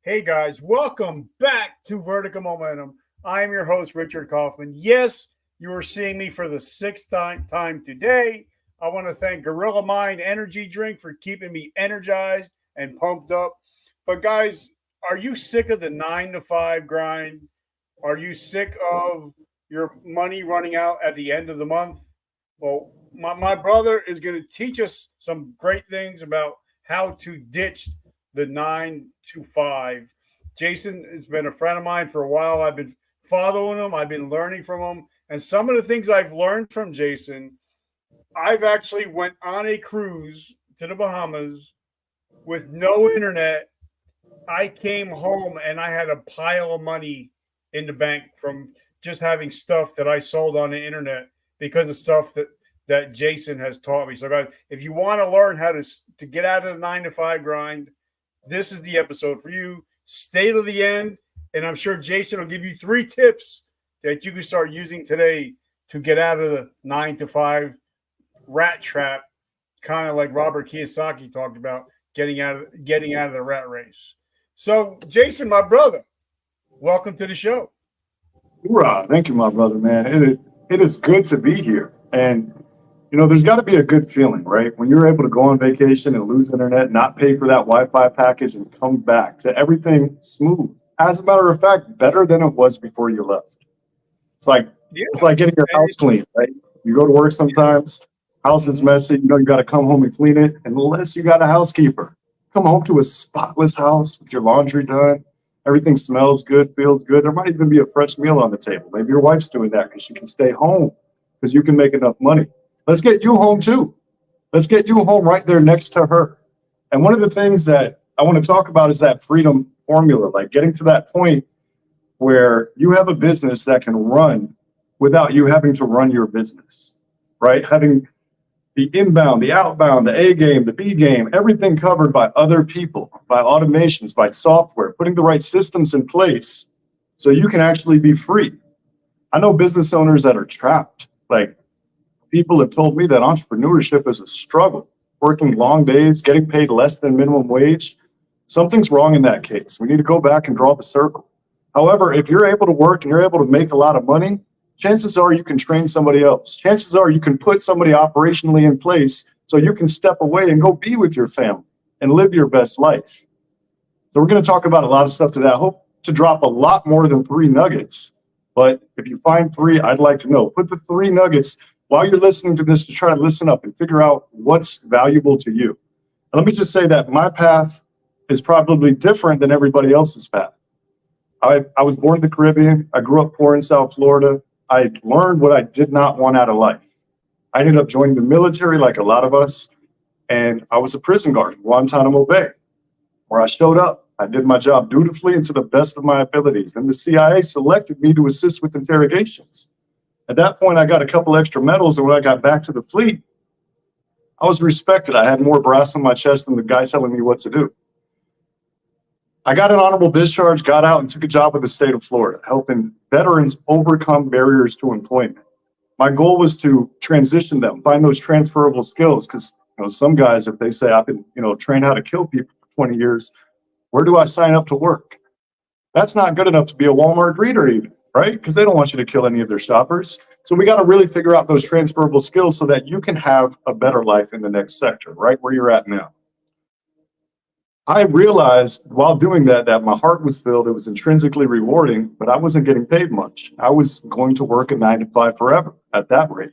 Hey guys, welcome back to Vertical Momentum. I am your host, Richard Kaufman. Yes, you are seeing me for the sixth time today. I want to thank Gorilla Mind Energy Drink for keeping me energized and pumped up. But guys, are you sick of the 9 to 5 grind? Are you sick of your money running out at the end of the month? Well, my brother is going to teach us some great things about how to ditch the 9 to 5. Jason has been a friend of mine for a while. I've been following him, I've been learning from him. And some of the things I've learned from Jason, I've actually went on a cruise to the Bahamas with no internet. I came home and I had a pile of money in the bank from just having stuff that I sold on the internet because of stuff that Jason has taught me. So guys, if you want to learn how to get out of the 9 to 5 grind, this is the episode for you. Stay to the end, and I'm sure Jason will give you 3 tips that you can start using today to get out of the 9 to 5 rat trap, kind of like Robert Kiyosaki talked about getting out of the rat race. So, Jason, my brother, welcome to the show. Hoorah. Thank you, my brother, man. It is good to be here. And, there's got to be a good feeling, right? When you're able to go on vacation and lose internet, not pay for that Wi-Fi package and come back to everything smooth. As a matter of fact, better than it was before you left. It's like getting your house clean, right? You go to work sometimes, house is messy, you got to come home and clean it, unless you got a housekeeper. Come home to a spotless house with your laundry done. Everything smells good, feels good. There might even be a fresh meal on the table. Maybe your wife's doing that because she can stay home because you can make enough money. Let's get you home too. Let's get you home right there next to her. And one of the things that I want to talk about is that freedom formula, like getting to that point where you have a business that can run without you having to run your business, right? Having the inbound, the outbound, the A game, the B game, everything covered by other people, by automations, by software, putting the right systems in place so you can actually be free. I know business owners that are trapped. Like, people have told me that entrepreneurship is a struggle, working long days, getting paid less than minimum wage. Something's wrong in that case. We need to go back and draw the circle. However, if you're able to work and you're able to make a lot of money, chances are you can train somebody else. Chances are you can put somebody operationally in place so you can step away and go be with your family and live your best life. So we're going to talk about a lot of stuff today. I hope to drop a lot more than 3 nuggets. But if you find 3, I'd like to know. Put the 3 nuggets while you're listening to this to try to listen up and figure out what's valuable to you. And let me just say that my path is probably different than everybody else's path. I was born in the Caribbean. I grew up poor in South Florida. I learned what I did not want out of life. I ended up joining the military like a lot of us, and I was a prison guard in Guantanamo Bay, where I showed up. I did my job dutifully and to the best of my abilities. Then the CIA selected me to assist with interrogations. At that point, I got a couple extra medals, and when I got back to the fleet, I was respected. I had more brass on my chest than the guy telling me what to do. I got an honorable discharge, got out, and took a job with the state of Florida, helping veterans overcome barriers to employment. My goal was to transition them, find those transferable skills, because some guys, if they say I've been trained how to kill people for 20 years, where do I sign up to work? That's not good enough to be a Walmart greeter even, right? Because they don't want you to kill any of their shoppers. So we got to really figure out those transferable skills so that you can have a better life in the next sector, right where you're at now. I realized while doing that my heart was filled. It was intrinsically rewarding, but I wasn't getting paid much. I was going to work a 9 to 5 forever at that rate.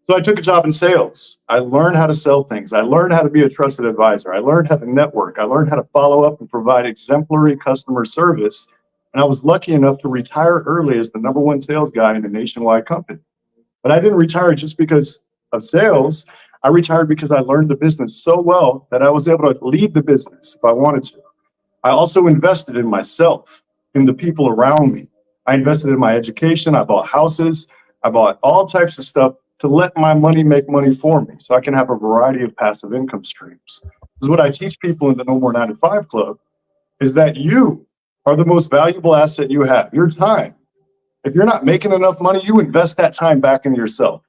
So I took a job in sales. I learned how to sell things. I learned how to be a trusted advisor. I learned how to network. I learned how to follow up and provide exemplary customer service. And I was lucky enough to retire early as the #1 sales guy in a nationwide company. But I didn't retire just because of sales. I retired because I learned the business so well that I was able to lead the business if I wanted to. I also invested in myself, in the people around me. I invested in my education. I bought houses. I bought all types of stuff to let my money make money for me so I can have a variety of passive income streams. This is what I teach people in the No More 9 to 5 Club, is that you are the most valuable asset you have, your time. If you're not making enough money, you invest that time back in yourself.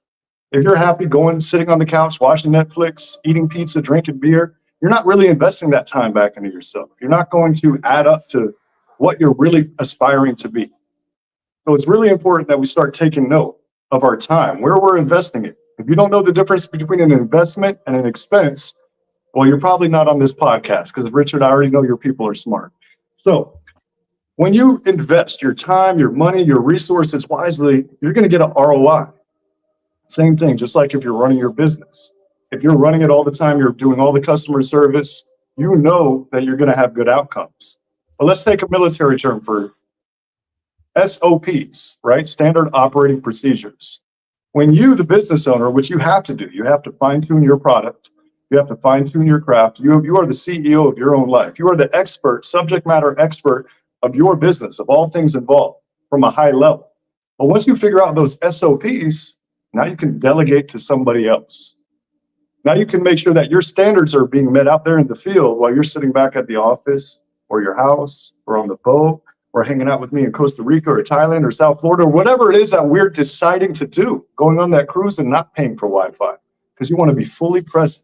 If you're happy sitting on the couch, watching Netflix, eating pizza, drinking beer, you're not really investing that time back into yourself. You're not going to add up to what you're really aspiring to be. So it's really important that we start taking note of our time, where we're investing it. If you don't know the difference between an investment and an expense, well, you're probably not on this podcast, because Richard, I already know your people are smart. So when you invest your time, your money, your resources wisely, you're going to get an ROI. Same thing, just like if you're running your business. If you're running it all the time, you're doing all the customer service, you know that you're going to have good outcomes. But let's take a military term for SOPs, right? Standard operating procedures. When you, the business owner, which you have to do, you have to fine tune your product, you have to fine tune your craft. You are the CEO of your own life. You are the expert, subject matter expert of your business, of all things involved from a high level. But once you figure out those SOPs, now you can delegate to somebody else. Now you can make sure that your standards are being met out there in the field while you're sitting back at the office or your house or on the boat or hanging out with me in Costa Rica or Thailand or South Florida or whatever it is that we're deciding to do, going on that cruise and not paying for Wi-Fi because you want to be fully present.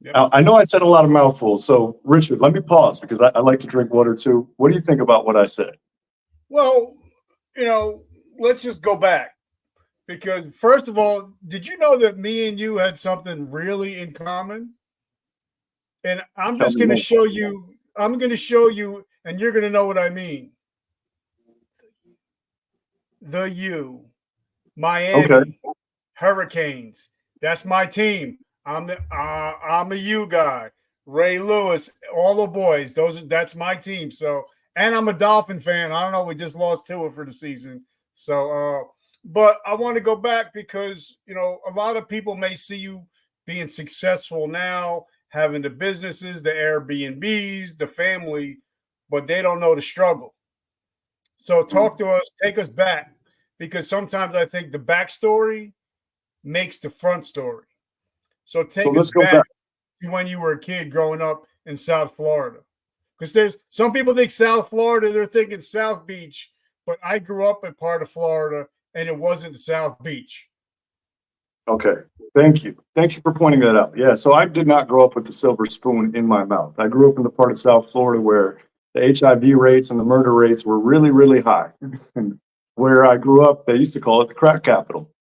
Yep. Now, I know I said a lot of mouthfuls, so Richard, let me pause because I like to drink water too. What do you think about what I said? Well, let's just go back. Because first of all, did you know that me and you had something really in common? And I'm just going to show you, and you're going to know what I mean. The U, Miami, okay. Hurricanes. That's my team. I'm a U guy. Ray Lewis, all the boys. That's my team. So, and I'm a Dolphin fan. I don't know. We just lost Tua for the season. So, but I want to go back because, a lot of people may see you being successful now, having the businesses, the Airbnbs, the family, but they don't know the struggle. So talk to us, take us back, because sometimes I think the backstory makes the front story. So take us back to when you were a kid growing up in South Florida. Because there's some people think South Florida, they're thinking South Beach, but I grew up in part of Florida and it wasn't South Beach. Okay. Thank you. Thank you for pointing that out. Yeah. So I did not grow up with the silver spoon in my mouth. I grew up in the part of South Florida where the HIV rates and the murder rates were really, really high. And where I grew up, they used to call it the crack capital.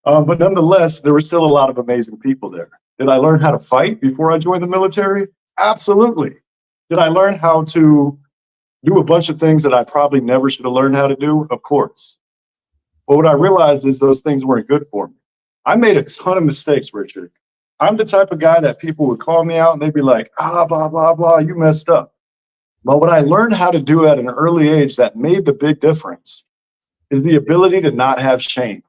But nonetheless, there were still a lot of amazing people there. Did I learn how to fight before I joined the military? Absolutely. Did I learn how to do a bunch of things that I probably never should have learned how to do? Of course. But what I realized is those things weren't good for me. I made a ton of mistakes, Richard. I'm the type of guy that people would call me out and they'd be like, blah, blah, blah, you messed up. But what I learned how to do at an early age that made the big difference is the ability to not have shame,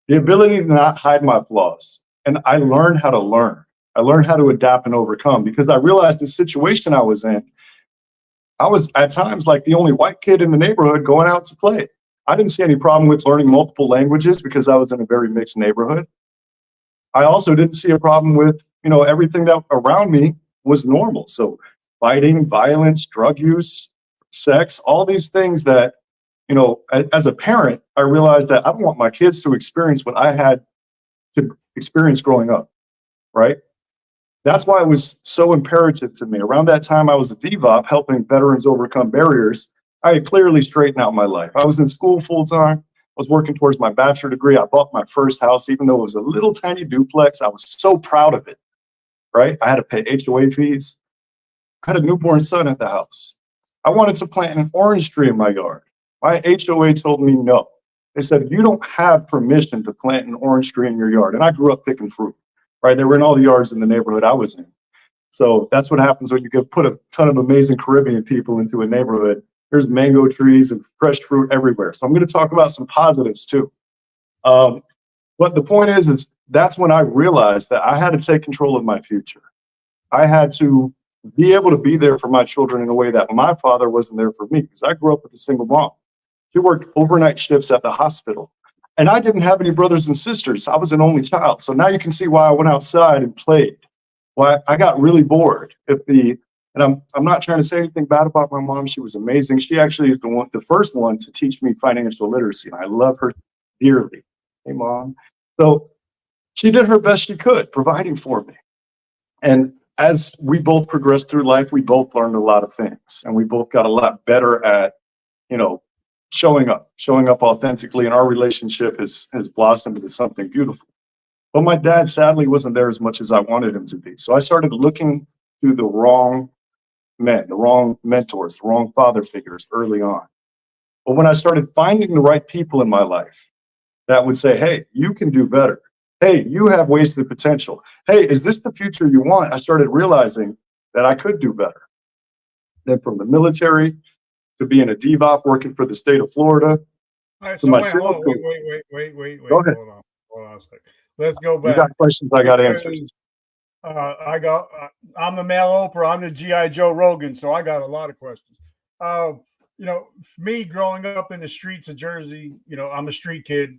the ability to not hide my flaws. And I learned how to learn. I learned how to adapt and overcome because I realized the situation I was in, I was at times like the only white kid in the neighborhood going out to play. I didn't see any problem with learning multiple languages because I was in a very mixed neighborhood. I also didn't see a problem with, everything that around me was normal. So fighting, violence, drug use, sex, all these things that, as a parent, I realized that I don't want my kids to experience what I had to experience growing up, right? That's why it was so imperative to me. Around that time, I was a DVOP helping veterans overcome barriers. I had clearly straightened out my life. I was in school full time. I was working towards my bachelor degree. I bought my first house, even though it was a little tiny duplex. I was so proud of it, right? I had to pay HOA fees. I had a newborn son at the house. I wanted to plant an orange tree in my yard. My HOA told me no. They said, you don't have permission to plant an orange tree in your yard. And I grew up picking fruit, right? They were in all the yards in the neighborhood I was in. So that's what happens when you can put a ton of amazing Caribbean people into a neighborhood. There's mango trees and fresh fruit everywhere. So I'm going to talk about some positives too. But the point is that's when I realized that I had to take control of my future. I had to be able to be there for my children in a way that my father wasn't there for me because I grew up with a single mom. She worked overnight shifts at the hospital. And I didn't have any brothers and sisters. I was an only child. So now you can see why I went outside and played. Why I got really bored. And I'm not trying to say anything bad about my mom. She was amazing. She actually is the first one to teach me financial literacy. And I love her dearly. Hey, Mom. So she did her best she could, providing for me. And as we both progressed through life, we both learned a lot of things, and we both got a lot better at, you know, showing up authentically, and our relationship has blossomed into something beautiful. But my dad sadly wasn't there as much as I wanted him to be. So I started looking through the wrong men, the wrong mentors, the wrong father figures early on. But when I started finding the right people in my life that would say, hey, you can do better. Hey, you have wasted potential. Hey, is this the future you want? I started realizing that I could do better. Then from the military to being a DevOps working for the state of Florida All right, to so my wait, sales hold on, career. wait. Go ahead. Hold on a second. Let's go You got back questions, I got answers. because I'm the male Oprah, I'm the GI Joe Rogan, so I got a lot of questions. Uh, for me growing up in the streets of Jersey, I'm a street kid,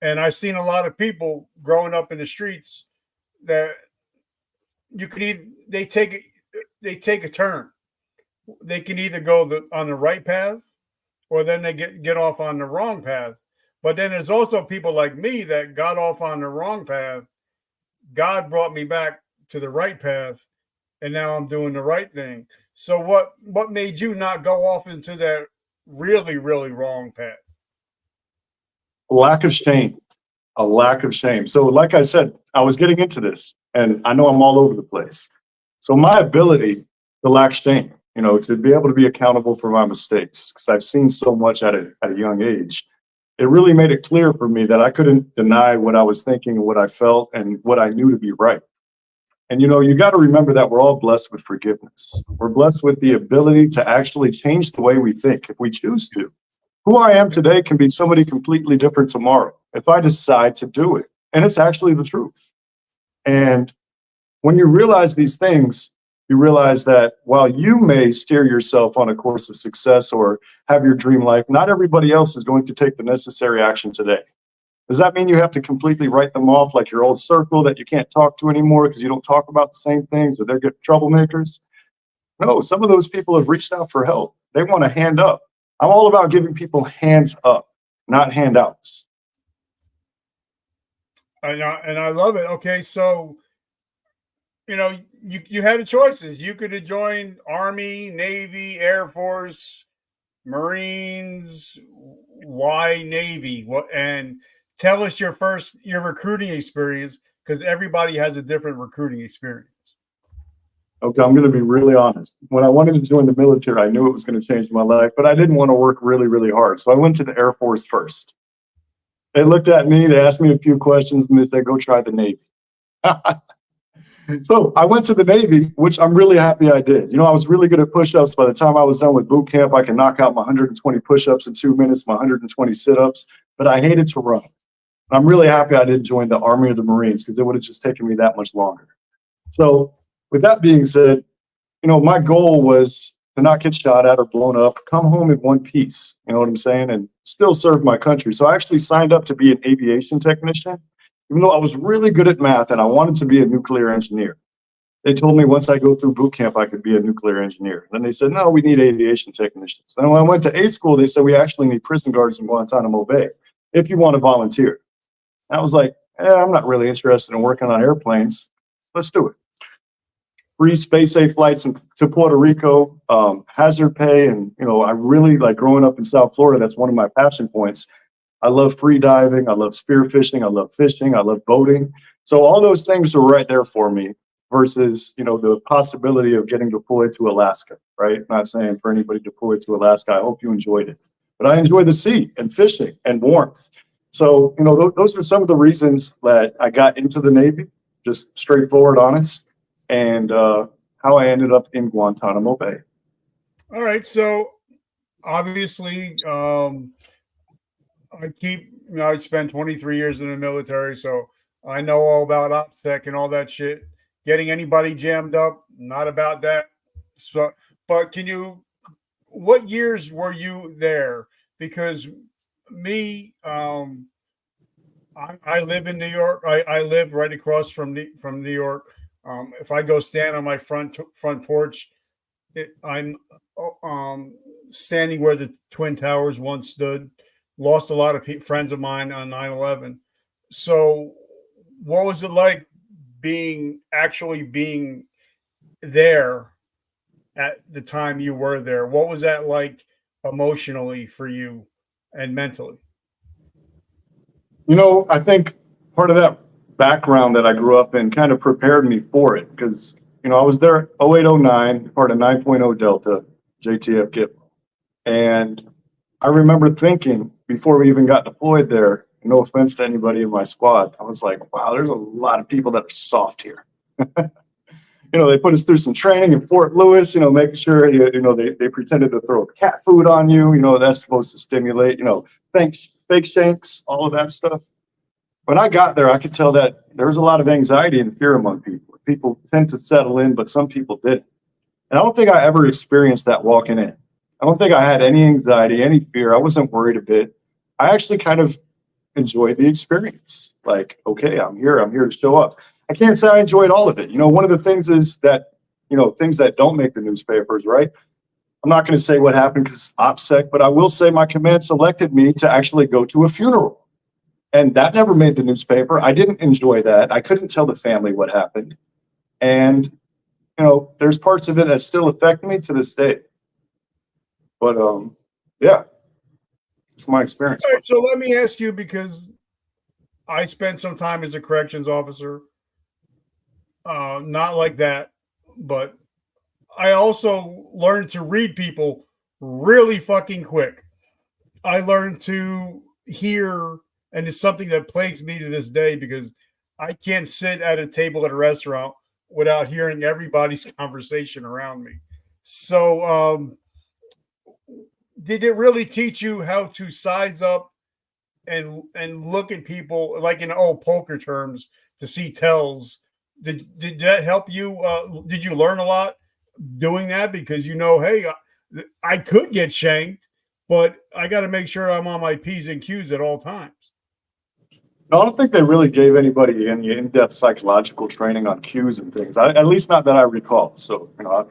and I've seen a lot of people growing up in the streets that you can either they take a turn. They can either go on the right path, or then they get off on the wrong path. But then there's also people like me that got off on the wrong path. God brought me back to the right path, and now I'm doing the right thing. So what made you not go off into that really, really wrong path? Lack of shame. A lack of shame. So, like I said, I was getting into this, and I know I'm all over the place. So, my ability to lack shame, to be able to be accountable for my mistakes, because I've seen so much at a young age, it really made it clear for me that I couldn't deny what I was thinking and what I felt and what I knew to be right. And you got to remember that we're all blessed with forgiveness. We're blessed with the ability to actually change the way we think if we choose to. Who I am today can be somebody completely different tomorrow if I decide to do it. And it's actually the truth. And when you realize these things, you realize that while you may steer yourself on a course of success or have your dream life, not everybody else is going to take the necessary action today. Does that mean you have to completely write them off like your old circle that you can't talk to anymore because you don't talk about the same things or they're good troublemakers? No, some of those people have reached out for help. They want a hand up. I'm all about giving people hands up, not handouts. And I love it. Okay, so you had choices. You could have joined Army, Navy, Air Force, Marines. Why Navy? And tell us your recruiting experience, because everybody has a different recruiting experience. Okay, I'm going to be really honest. When I wanted to join the military, I knew it was going to change my life, but I didn't want to work really, really hard. So I went to the Air Force first. They looked at me, they asked me a few questions, and they said, go try the Navy. So I went to the Navy, which I'm really happy I did. I was really good at push-ups. By the time I was done with boot camp, I could knock out my 120 push-ups in 2 minutes, my 120 sit-ups, but I hated to run. I'm really happy I didn't join the Army or the Marines because it would have just taken me that much longer. So with that being said, my goal was to not get shot at or blown up, come home in one piece, you know what I'm saying, and still serve my country. So I actually signed up to be an aviation technician, even though I was really good at math and I wanted to be a nuclear engineer. They told me once I go through boot camp, I could be a nuclear engineer. Then they said, no, we need aviation technicians. Then when I went to A school, they said, we actually need prison guards in Guantanamo Bay if you want to volunteer. I was like, I'm not really interested in working on airplanes. Let's do it. Free space safe flights to Puerto Rico, hazard pay. And, I really like growing up in South Florida. That's one of my passion points. I love free diving. I love spearfishing. I love fishing. I love boating. So all those things were right there for me versus, the possibility of getting deployed to Alaska, right? Not saying for anybody deployed to Alaska, I hope you enjoyed it, but I enjoy the sea and fishing and warmth. So, those are some of the reasons that I got into the Navy, just straightforward, honest, and how I ended up in Guantanamo Bay. All right. So obviously, I spent 23 years in the military, so I know all about OPSEC and all that shit. Getting anybody jammed up, not about that. So, but what years were you there? Because me, I live in New York. I live right across from New York. If I go stand on my front porch, I'm standing where the Twin Towers once stood. Lost a lot of friends of mine on 9/11. So, what was it like being there at the time you were there? What was that like emotionally for you and mentally? I think part of that background that I grew up in kind of prepared me for it because, I was there 0809, part of 9.0 Delta, JTF Kit. And I remember thinking before we even got deployed there, no offense to anybody in my squad, I was like, wow, there's a lot of people that are soft here. They put us through some training in Fort Lewis, making sure, they pretended to throw cat food on you, that's supposed to stimulate, fake shanks, all of that stuff. When I got there, I could tell that there was a lot of anxiety and fear among people. People tend to settle in, but some people didn't. And I don't think I ever experienced that walking in. I don't think I had any anxiety, any fear. I wasn't worried a bit. I actually kind of enjoyed the experience. Like, okay, I'm here to show up. I can't say I enjoyed all of it. One of the things is that, things that don't make the newspapers, right? I'm not going to say what happened because OPSEC, but I will say my command selected me to actually go to a funeral. And that never made the newspaper. I didn't enjoy that. I couldn't tell the family what happened. And, there's parts of it that still affect me to this day. But yeah, it's my experience. All right, so let me ask you, because I spent some time as a corrections officer, not like that, but I also learned to read people really fucking quick. I learned to hear, and it's something that plagues me to this day because I can't sit at a table at a restaurant without hearing everybody's conversation around me. So, did it really teach you how to size up and look at people like in old poker terms to see tells? Did that help you? Did you learn a lot doing that? Because hey, I could get shanked, but I got to make sure I'm on my P's and Q's at all times. No, I don't think they really gave anybody any in-depth psychological training on cues and things. At least not that I recall. So, I'm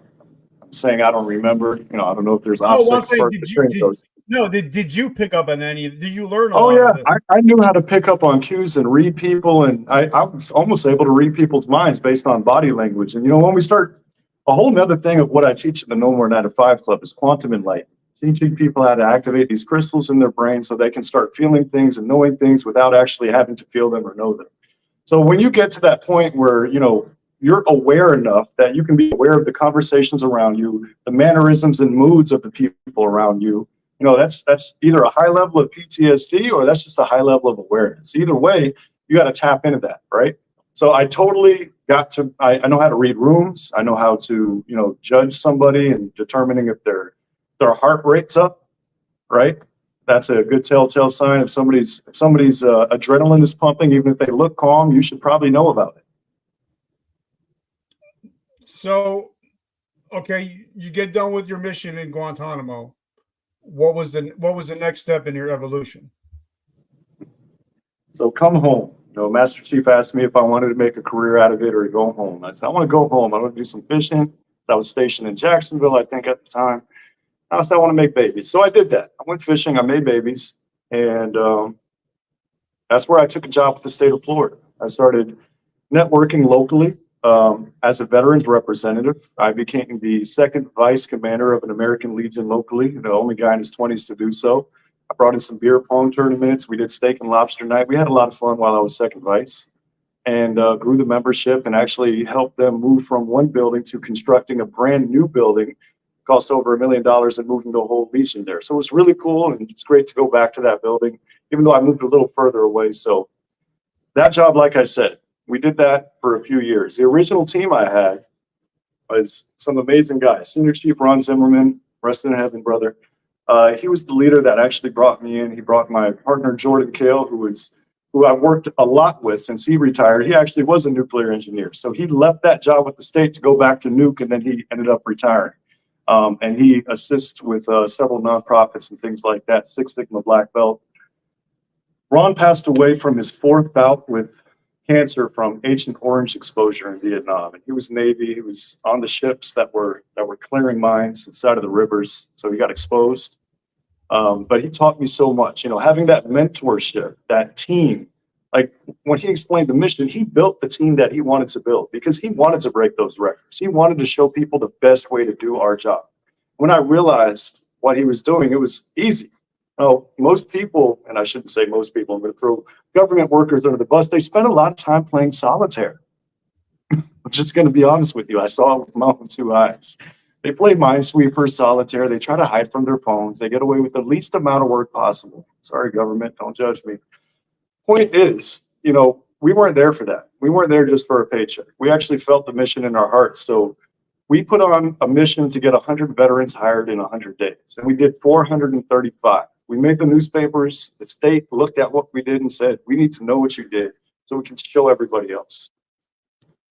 saying I don't remember. I don't know if there's No, OPSEC one thing, start to train those. did you pick up on any? Did you learn a Oh lot yeah, of this? I knew how to pick up on cues and read people, and I was almost able to read people's minds based on body language. And when we start, a whole nother thing of what I teach in the No More 9 to 5 Club is quantum enlightenment. Teaching people how to activate these crystals in their brain so they can start feeling things and knowing things without actually having to feel them or know them. So when you get to that point where, you're aware enough that you can be aware of the conversations around you, the mannerisms and moods of the people around you, that's either a high level of PTSD or that's just a high level of awareness. Either way, you got to tap into that, right? So I totally I know how to read rooms. I know how to, judge somebody and determining if their heart rate's up, right? That's a good telltale sign. If somebody's adrenaline is pumping, even if they look calm, you should probably know about it. So, okay, you get done with your mission in Guantanamo. What was the next step in your evolution? So come home. Master Chief asked me if I wanted to make a career out of it or go home. I said, I want to go home. I want to do some fishing. I was stationed in Jacksonville, I think, at the time. I said, I want to make babies. So I did that. I went fishing. I made babies. And that's where I took a job with the state of Florida. I started networking locally as a veterans representative. I became the second vice commander of an American Legion locally, the only guy in his 20s to do so. I brought in some beer pong tournaments. We did steak and lobster night. We had a lot of fun while I was second vice, and grew the membership and actually helped them move from one building to constructing a brand new building. Cost over $1 million and moving the whole Legion there. So it was really cool, and it's great to go back to that building, even though I moved a little further away. So that job, like I said, we did that for a few years. The original team I had was some amazing guys. Senior Chief Ron Zimmerman, rest in heaven, brother. He was the leader that actually brought me in. He brought my partner, Jordan Kale, who I worked a lot with since he retired. He actually was a nuclear engineer. So he left that job with the state to go back to nuke, and then he ended up retiring. And he assists with several nonprofits and things like that, Six Sigma Black Belt. Ron passed away from his fourth bout with cancer from Agent Orange exposure in Vietnam. And he was Navy. He was on the ships that were clearing mines inside of the rivers. So he got exposed. But he taught me so much, having that mentorship, that team, Like when he explained the mission, he built the team that he wanted to build because he wanted to break those records. He wanted to show people the best way to do our job. When I realized what he was doing, it was easy. Most people, and I shouldn't say most people, I'm going to throw government workers under the bus, they spend a lot of time playing solitaire. I'm just going to be honest with you. I saw it with my own two eyes. They play Minesweeper, solitaire. They try to hide from their phones. They get away with the least amount of work possible. Sorry, government, don't judge me. Point is, we weren't there for that. We weren't there just for a paycheck. We actually felt the mission in our hearts. So we put on a mission to get 100 veterans hired in 100 days, and we did 435. We made the newspapers. The state looked at what we did and said, we need to know what you did so we can show everybody else.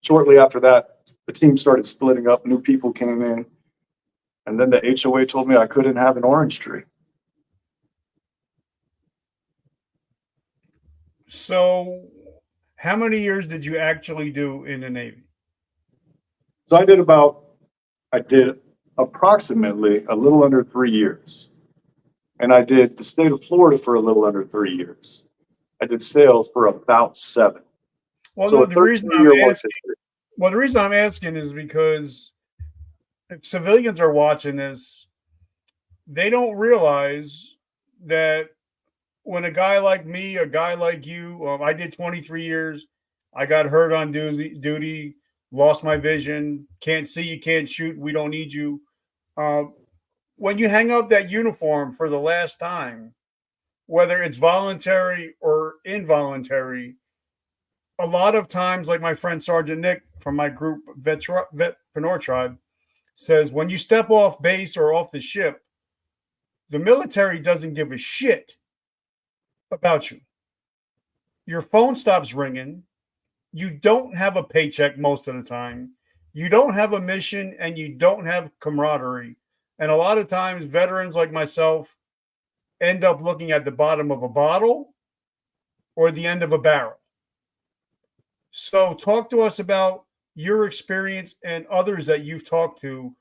Shortly after that, the team started splitting up. New people came in. And then the HOA told me I couldn't have an orange tree. So how many years did you actually do in the Navy? So I did approximately a little under 3 years. And I did the state of Florida for a little under 3 years. I did sales for about 7. Well, so no, the reason I'm asking is because if civilians are watching this, they don't realize that when a guy like me, a guy like you, I did 23 years. I got hurt on duty, lost my vision, can't see, you can't shoot, we don't need you. When you hang up that uniform for the last time, whether it's voluntary or involuntary, a lot of times, like my friend Sergeant Nick from my group, Veteran-Keynote Tribe, says, when you step off base or off the ship, the military doesn't give a shit about you. Your phone stops ringing. You don't have a paycheck most of the time. You don't have a mission, and you don't have camaraderie. And a lot of times, veterans like myself end up looking at the bottom of a bottle or the end of a barrel. So talk to us about your experience and others that you've talked to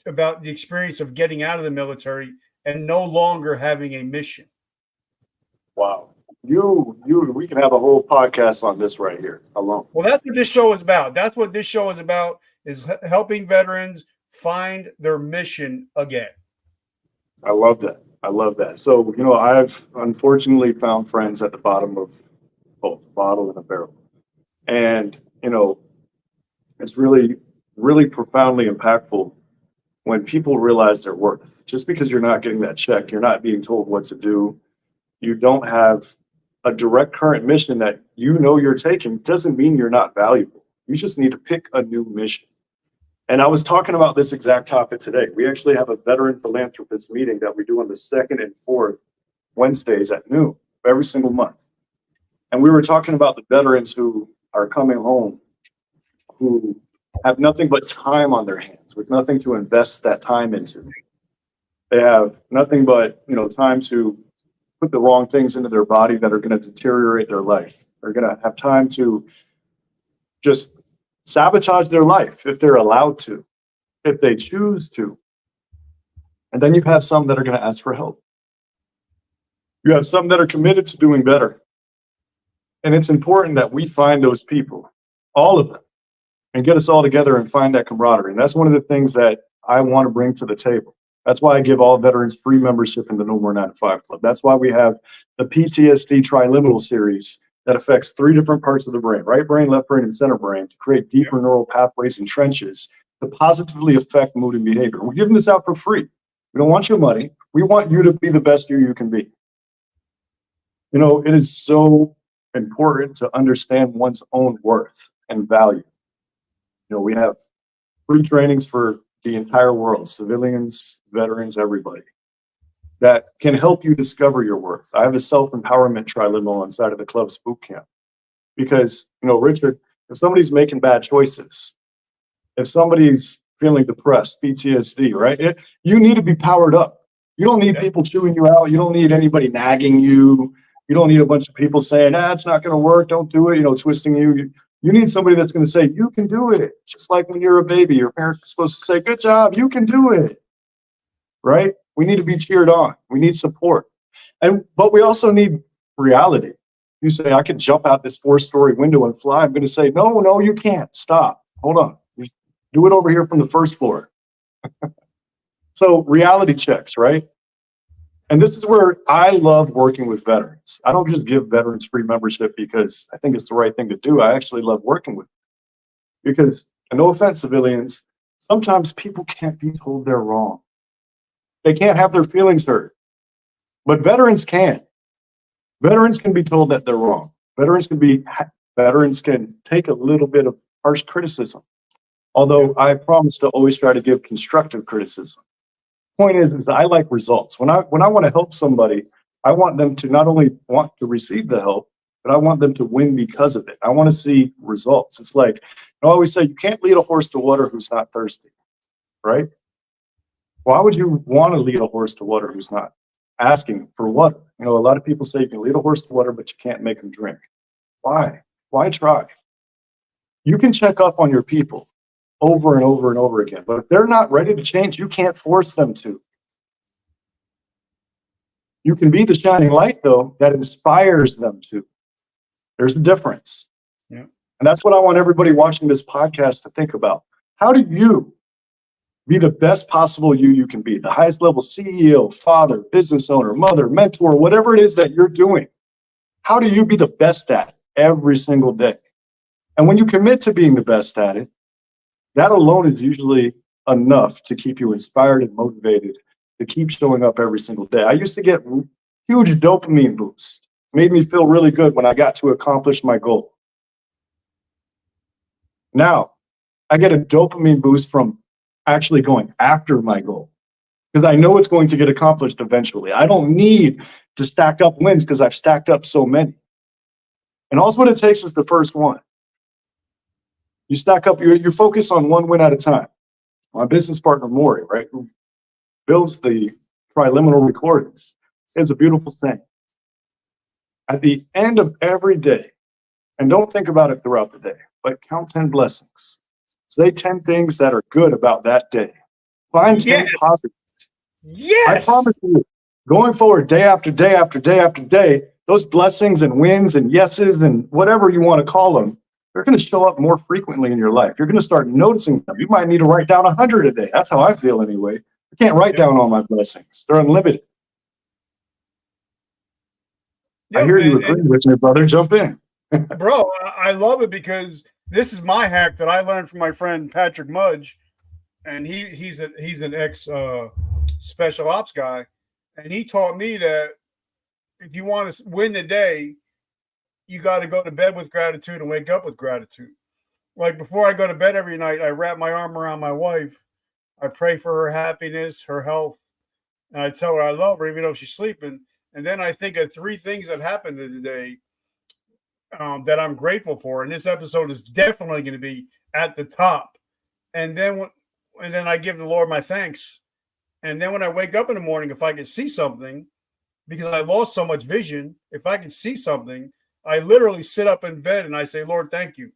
about the experience of getting out of the military and no longer having a mission. Wow. We can have a whole podcast on this right here alone. Well, that's what this show is about. That's what this show is about, is helping veterans find their mission again. I love that. So, I've unfortunately found friends at the bottom of both a bottle and a barrel. And, it's really, really profoundly impactful when people realize their worth. Just because you're not getting that check, you're not being told what to do, you don't have a direct current mission that you're taking, doesn't mean you're not valuable. You just need to pick a new mission. And I was talking about this exact topic today. We actually have a veteran philanthropist meeting that we do on the 2nd and 4th Wednesdays at noon every single month. And we were talking about the veterans who are coming home, who have nothing but time on their hands, with nothing to invest that time into. They have nothing but, time to put the wrong things into their body that are going to deteriorate their life. They're going to have time to just sabotage their life if they're allowed to, if they choose to. And then you have some that are going to ask for help. You have some that are committed to doing better. And it's important that we find those people, all of them, and get us all together and find that camaraderie. And that's one of the things that I want to bring to the table. That's why I give all veterans free membership in the No More 9 to 5 Club. That's why we have the PTSD Triliminal series that affects 3 different parts of the brain, right brain, left brain, and center brain, to create deeper neural pathways and trenches to positively affect mood and behavior. We're giving this out for free. We don't want your money. We want you to be the best you can be. It is so important to understand one's own worth and value. We have free trainings for the entire world, civilians, veterans, everybody, that can help you discover your worth. I have a self-empowerment trilingual inside of the club's boot camp because, Richard, if somebody's making bad choices, if somebody's feeling depressed, PTSD, right? You need to be powered up. You don't need people chewing you out. You don't need anybody nagging you. You don't need a bunch of people saying, it's not going to work. Don't do it. Twisting you. You need somebody that's going to say, you can do it. Just like when you're a baby, your parents are supposed to say, good job, you can do it. Right? We need to be cheered on. We need support. But we also need reality. You say, I can jump out this 4-story window and fly. I'm going to say, no, you can't. Stop. Hold on. You do it over here from the first floor. So reality checks, right? And this is where I love working with veterans. I don't just give veterans free membership because I think it's the right thing to do. I actually love working with them because, and no offense, civilians, sometimes people can't be told they're wrong. They can't have their feelings hurt, but veterans can. Veterans can be told that they're wrong. Veterans can take a little bit of harsh criticism, although I promise to always try to give constructive criticism. Point is I like results. When I want to help somebody, I want them to not only want to receive the help, but I want them to win because of it. I want to see results. It's like I always say, you can't lead a horse to water who's not thirsty, right? Why would you want to lead a horse to water who's not asking for water? A lot of people say you can lead a horse to water, but you can't make them drink. Why? Why try? You can check up on your people over and over and over again, but if they're not ready to change, you can't force them to. You can be the shining light, though, that inspires them to. There's a difference. Yeah. And that's what I want everybody watching this podcast to think about. How do you be the best possible you can be? The highest level CEO, father, business owner, mother, mentor, whatever it is that you're doing. How do you be the best at it every single day? And when you commit to being the best at it, that alone is usually enough to keep you inspired and motivated to keep showing up every single day. I used to get huge dopamine boosts. Made me feel really good when I got to accomplish my goal. Now, I get a dopamine boost from actually going after my goal because I know it's going to get accomplished eventually. I don't need to stack up wins because I've stacked up so many. And all what it takes is the first one. You stack up, you focus on one win at a time. My business partner, Maury, right, who builds the Triliminal recordings, is a beautiful thing. At the end of every day, and don't think about it throughout the day, but count 10 blessings. Say 10 things that are good about that day. Find 10 positives. Yes. I promise you, going forward, day after day after day after day, those blessings and wins and yeses and whatever you want to call them, they're going to show up more frequently in your life. You're going to start noticing them. You might need to write down 100 a day. That's how I feel anyway. I can't write down all my blessings. They're unlimited. I hear you agreeing with me, brother. Jump in. Bro, I love it because this is my hack that I learned from my friend Patrick Mudge, and he's an ex special ops guy, and he taught me that if you want to win the day, you got to go to bed with gratitude and wake up with gratitude. Like before I go to bed every night, I wrap my arm around my wife. I pray for her happiness, her health, and I tell her I love her even though she's sleeping. And then I think of 3 things that happened today that I'm grateful for. And this episode is definitely going to be at the top. And then I give the Lord my thanks. And then when I wake up in the morning, if I can see something, because I lost so much vision, if I can see something, I literally sit up in bed and I say, Lord, thank you.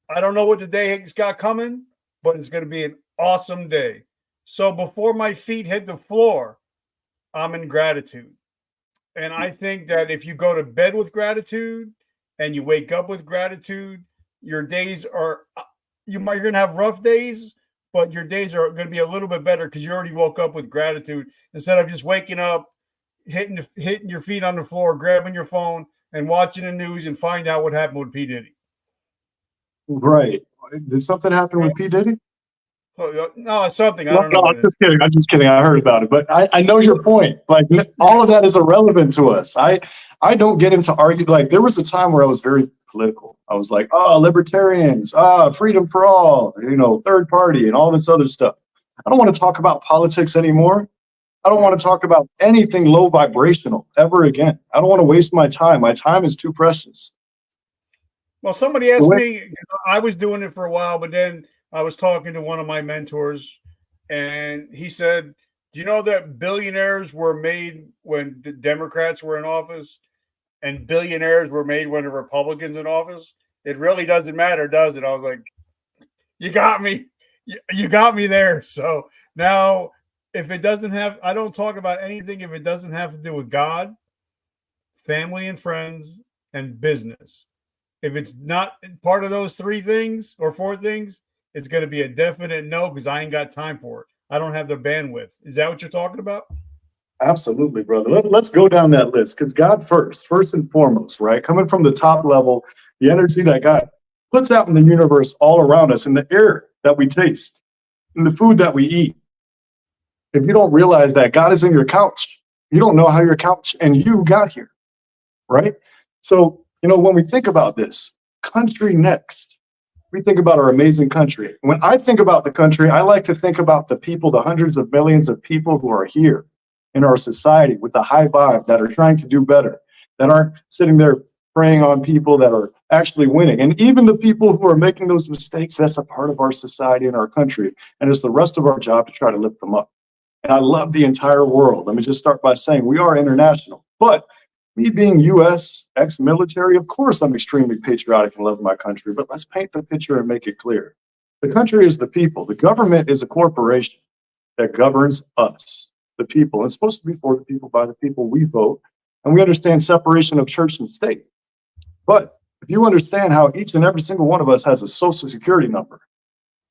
I don't know what the day has got coming, but it's going to be an awesome day. So before my feet hit the floor, I'm in gratitude. And I think that if you go to bed with gratitude and you wake up with gratitude, your days are, you're going to have rough days, but your days are going to be a little bit better because you already woke up with gratitude instead of just waking up, hitting your feet on the floor, grabbing your phone and watching the news and find out what happened with P. Diddy. Right. Did something happen with P. Diddy? No, it's something. I don't know. No, I'm just kidding. I heard about it, but I know your point. Like all of that is irrelevant to us. I don't get into argue. Like there was a time where I was very political. I was like, libertarians, freedom for all, third party and all this other stuff. I don't want to talk about politics anymore. I don't want to talk about anything low vibrational ever again. I don't want to waste my time. My time is too precious. Well, somebody asked me, I was doing it for a while, but then I was talking to one of my mentors and he said, do you know that billionaires were made when the Democrats were in office and billionaires were made when the Republicans in office? It really doesn't matter, does it? I was like, you got me. You got me there. So now if it doesn't I don't talk about anything if it doesn't have to do with God, family and friends, and business. If it's not part of those three things or four things, it's going to be a definite no because I ain't got time for it. I don't have the bandwidth. Is that what you're talking about? Absolutely, brother. Let's go down that list because God first and foremost, right? Coming from the top level, the energy that God puts out in the universe all around us, in the air that we taste, in the food that we eat. If you don't realize that God is in your couch, you don't know how your couch and you got here, right? So, when we think about this, country next, we think about our amazing country. When I think about the country, I like to think about the people, the hundreds of millions of people who are here in our society with the high vibe that are trying to do better, that aren't sitting there preying on people that are actually winning. And even the people who are making those mistakes, that's a part of our society and our country. And it's the rest of our job to try to lift them up. And I love the entire world. Let me just start by saying we are international. But me being U.S. ex-military, of course, I'm extremely patriotic and love my country. But let's paint the picture and make it clear. The country is the people. The government is a corporation that governs us, the people. It's supposed to be for the people, by the people. We vote. And we understand separation of church and state. But if you understand how each and every single one of us has a social security number,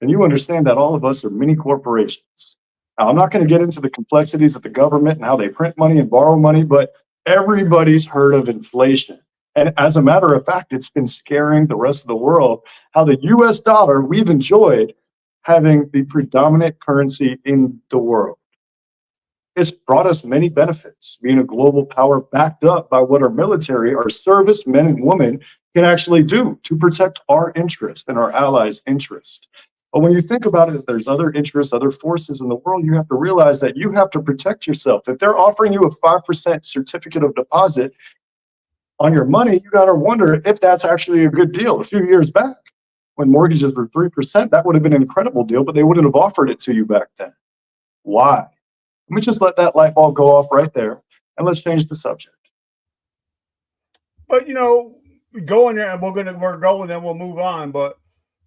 and you understand that all of us are mini corporations. Now, I'm not going to get into the complexities of the government and how they print money and borrow money, but everybody's heard of inflation. And as a matter of fact, it's been scaring the rest of the world how the US dollar, we've enjoyed having the predominant currency in the world. It's brought us many benefits, being a global power backed up by what our military, our service men and women can actually do to protect our interest and our allies' interest. But when you think about it, there's other interests, other forces in the world, you have to realize that you have to protect yourself. If they're offering you a 5% certificate of deposit on your money, you got to wonder if that's actually a good deal. A few years back, when mortgages were 3%, that would have been an incredible deal, but they wouldn't have offered it to you back then. Why? Let me just let that light bulb go off right there, and let's change the subject. But going there, and we're going, then we'll move on. But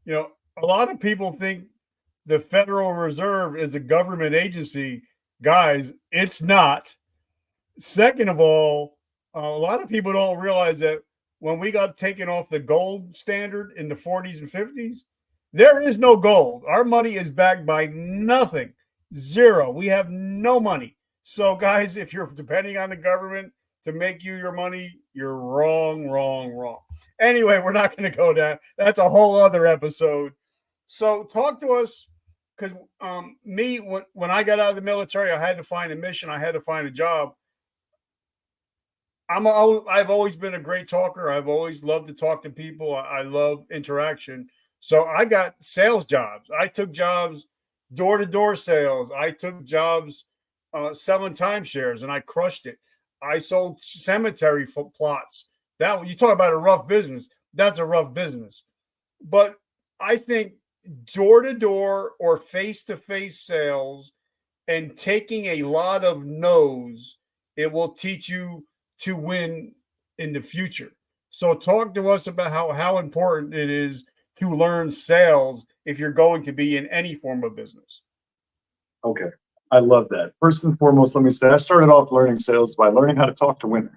a lot of people think the Federal Reserve is a government agency. Guys, it's not. Second of all, a lot of people don't realize that when we got taken off the gold standard in the 40s and 50s, there is no gold. Our money is backed by nothing. Zero. We have no money. So, guys, if you're depending on the government to make you your money, you're wrong. Anyway, we're not going to go down. That's a whole other episode. So, talk to us, because when I got out of the military, I had to find a mission. I had to find a job. I've always been a great talker. I've always loved to talk to people. I love interaction. So I got sales jobs. I took jobs, door-to-door sales. I took jobs selling timeshares, and I crushed it. I sold cemetery plots. That, you talk about a rough business. That's a rough business. But I think door-to-door or face-to-face sales and taking a lot of no's, it will teach you to win in the future. So talk to us about how important it is to learn sales if you're going to be in any form of business. Okay, I love that. First and foremost, let me say I started off learning sales by learning how to talk to women,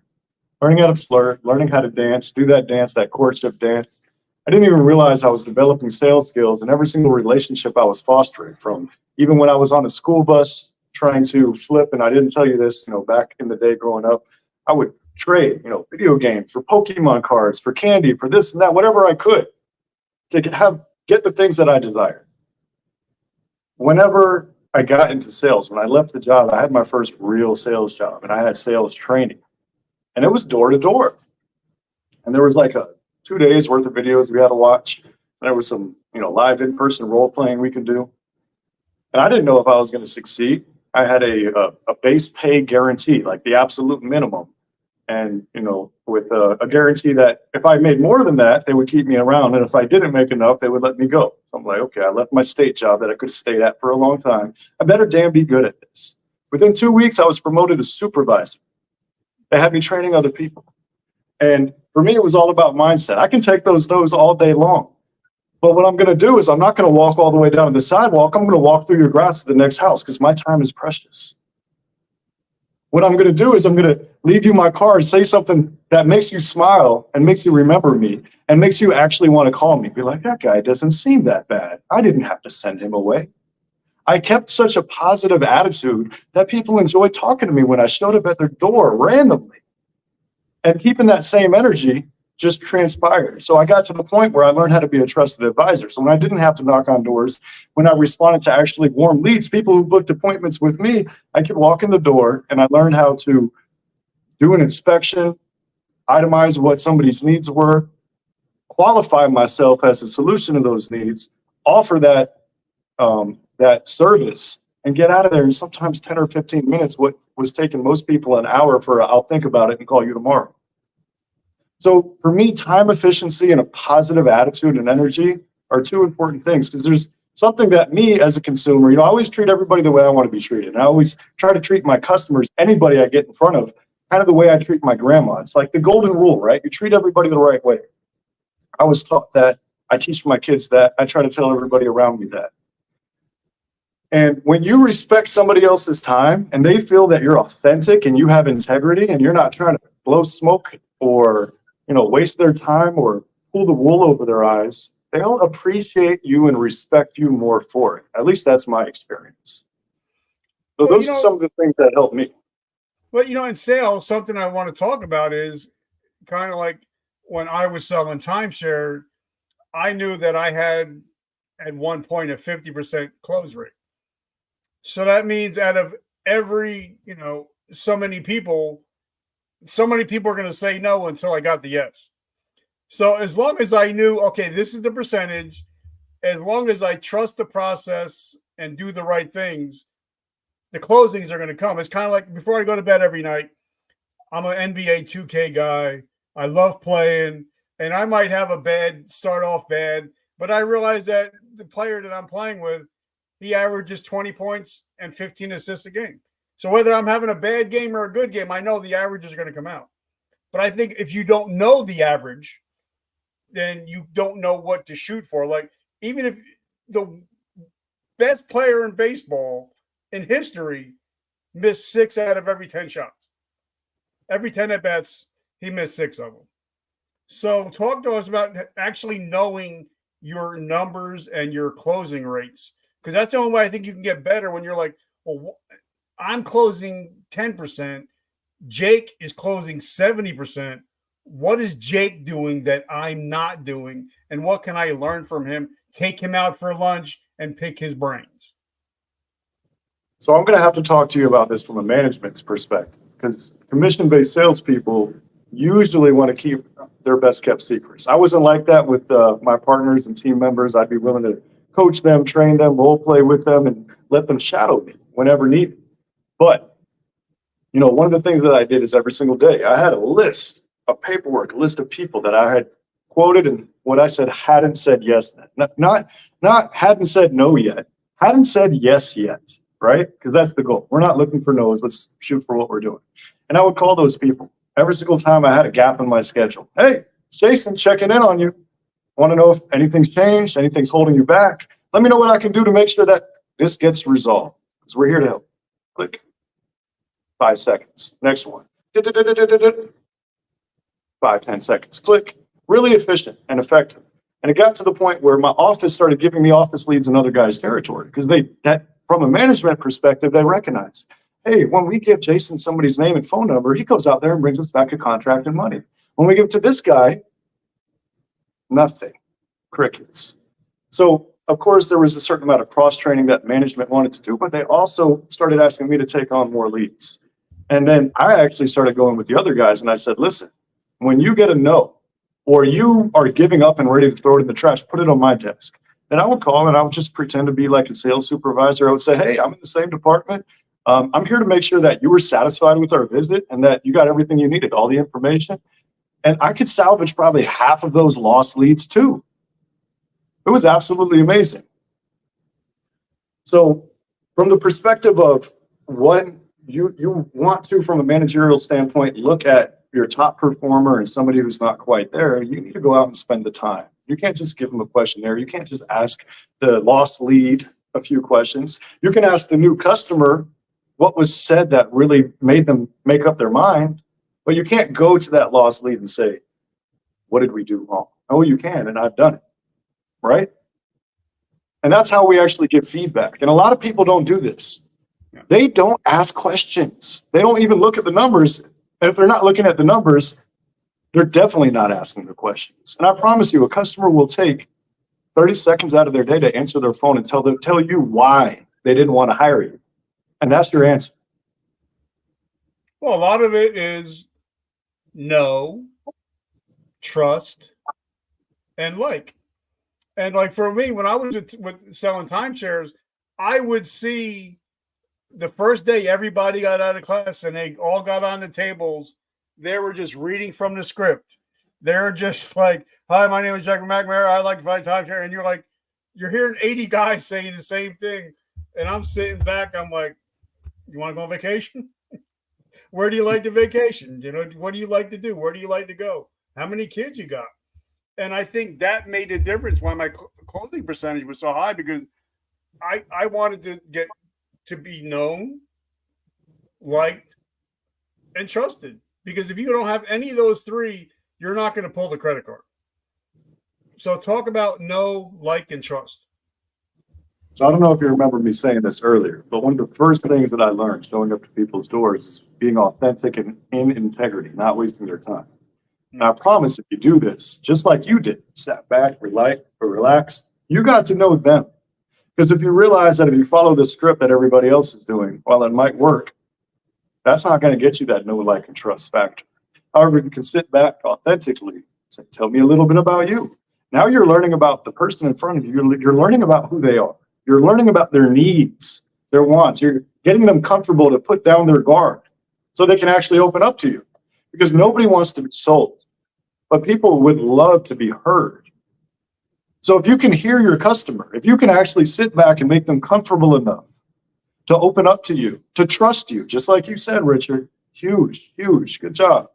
learning how to flirt, learning how to dance, do that dance, that courtship dance. I didn't even realize I was developing sales skills in every single relationship I was fostering, from even when I was on a school bus trying to flip, and I didn't tell you this, back in the day growing up, I would trade, video games for Pokemon cards, for candy, for this and that, whatever I could to get the things that I desired. Whenever I got into sales, when I left the job, I had my first real sales job, and I had sales training, and it was door to door. And there was like 2 days worth of videos we had to watch. And there was some, live in-person role playing we could do. And I didn't know if I was going to succeed. I had a base pay guarantee, like the absolute minimum. And, with a guarantee that if I made more than that, they would keep me around. And if I didn't make enough, they would let me go. So I'm like, okay, I left my state job that I could have stayed at for a long time. I better damn be good at this. Within 2 weeks, I was promoted to supervisor. They had me training other people. And for me, it was all about mindset. I can take those no's all day long. But what I'm going to do is I'm not going to walk all the way down the sidewalk. I'm going to walk through your grass to the next house because my time is precious. What I'm going to do is I'm going to leave you my card, say something that makes you smile and makes you remember me and makes you actually want to call me. Be like, that guy doesn't seem that bad. I didn't have to send him away. I kept such a positive attitude that people enjoyed talking to me when I showed up at their door randomly. And keeping that same energy just transpired. So I got to the point where I learned how to be a trusted advisor. So when I didn't have to knock on doors, when I responded to actually warm leads, people who booked appointments with me, I could walk in the door and I learned how to do an inspection, itemize what somebody's needs were, qualify myself as a solution to those needs, offer that service, and get out of there in sometimes 10 or 15 minutes, what was taking most people an hour for I'll think about it and call you tomorrow. So for me, time efficiency and a positive attitude and energy are two important things, because there's something that me as a consumer, I always treat everybody the way I want to be treated. And I always try to treat my customers, anybody I get in front of, kind of the way I treat my grandma. It's like the golden rule, right? You treat everybody the right way. I was taught that. I teach my kids that. I try to tell everybody around me that. And when you respect somebody else's time and they feel that you're authentic and you have integrity and you're not trying to blow smoke or, waste their time or pull the wool over their eyes, they'll appreciate you and respect you more for it. At least that's my experience. So those are some of the things that help me. But, in sales, something I want to talk about is kind of like when I was selling timeshare, I knew that I had at one point a 50% close rate. So that means out of every, so many people are going to say no until I got the yes. So as long as I knew, okay, this is the percentage, as long as I trust the process and do the right things, the closings are going to come. It's kind of like before I go to bed every night, I'm an NBA 2K guy. I love playing, and I might have start off bad, but I realize that the player that I'm playing with, he averages 20 points and 15 assists a game. So whether I'm having a bad game or a good game, I know the averages are going to come out. But I think if you don't know the average, then you don't know what to shoot for. Like, even if the best player in baseball in history missed 6 out of every 10 shots. Every 10 at bats, he missed 6 of them. So talk to us about actually knowing your numbers and your closing rates, because that's the only way I think you can get better, when you're like, well, I'm closing 10%. Jake is closing 70%. What is Jake doing that I'm not doing? And what can I learn from him? Take him out for lunch and pick his brains. So I'm going to have to talk to you about this from a management's perspective, because commission-based salespeople usually want to keep their best kept secrets. I wasn't like that with my partners and team members. I'd be willing to coach them, train them, role play with them, and let them shadow me whenever needed. But, one of the things that I did is every single day, I had a list of paperwork, a list of people that I had quoted, and what I said hadn't said yes yet. Not hadn't said no yet, hadn't said yes yet, right? Because that's the goal. We're not looking for no's. Let's shoot for what we're doing. And I would call those people every single time I had a gap in my schedule. Hey, it's Jason, checking in on you. Want to know if anything's changed, anything's holding you back. Let me know what I can do to make sure that this gets resolved, because we're here to help. Click. 5 seconds. Next one. 5, 10 seconds. Click. Really efficient and effective. And it got to the point where my office started giving me office leads in other guys' territory, because from a management perspective, they recognize, hey, when we give Jason somebody's name and phone number, he goes out there and brings us back a contract and money. When we give it to this guy, nothing. Crickets. So, of course, there was a certain amount of cross-training that management wanted to do, but they also started asking me to take on more leads. And then I actually started going with the other guys, and I said, listen, when you get a no, or you are giving up and ready to throw it in the trash, put it on my desk. Then I would call and I would just pretend to be like a sales supervisor. I would say, hey, I'm in the same department. I'm here to make sure that you were satisfied with our visit and that you got everything you needed, all the information. And I could salvage probably half of those lost leads too. It was absolutely amazing. So from the perspective of what you want to, from a managerial standpoint, look at your top performer and somebody who's not quite there, you need to go out and spend the time. You can't just give them a questionnaire. You can't just ask the lost lead a few questions. You can ask the new customer what was said that really made them make up their mind. But you can't go to that lost lead and say, what did we do wrong? Oh, you can, and I've done it, right? And that's how we actually give feedback. And a lot of people don't do this. They don't ask questions. They don't even look at the numbers. And if they're not looking at the numbers, they're definitely not asking the questions. And I promise you, a customer will take 30 seconds out of their day to answer their phone and tell you why they didn't want to hire you. And that's your answer. Well, a lot of it is know, trust, and like. And like for me, when I was with selling timeshares, I would see the first day everybody got out of class and they all got on the tables. They were just reading from the script. They're just like, hi, my name is Jason McNamara. I like to buy timeshare. And you're like, you're hearing 80 guys saying the same thing. And I'm sitting back. I'm like, you want to go on vacation? Where do you like to vacation? You know, what do you like to do? Where do you like to go? How many kids you got? And I think that made a difference why my closing percentage was so high, because I wanted to get to be known, liked, and trusted. Because if you don't have any of those three, you're not going to pull the credit card. So talk about know, like, and trust. So I don't know if you remember me saying this earlier, but one of the first things that I learned showing up to people's doors is being authentic and in integrity, not wasting their time. And I promise if you do this, just like you did, sat back, relax, you got to know them. Because if you realize that if you follow the script that everybody else is doing, while it might work, that's not going to get you that know, like, and trust factor. However, you can sit back authentically, say, tell me a little bit about you. Now you're learning about the person in front of you. You're learning about who they are. You're learning about their needs, their wants. You're getting them comfortable to put down their guard so they can actually open up to you. Because nobody wants to be sold, but people would love to be heard. So if you can hear your customer, if you can actually sit back and make them comfortable enough to open up to you, to trust you, just like you said, Richard, huge, good job.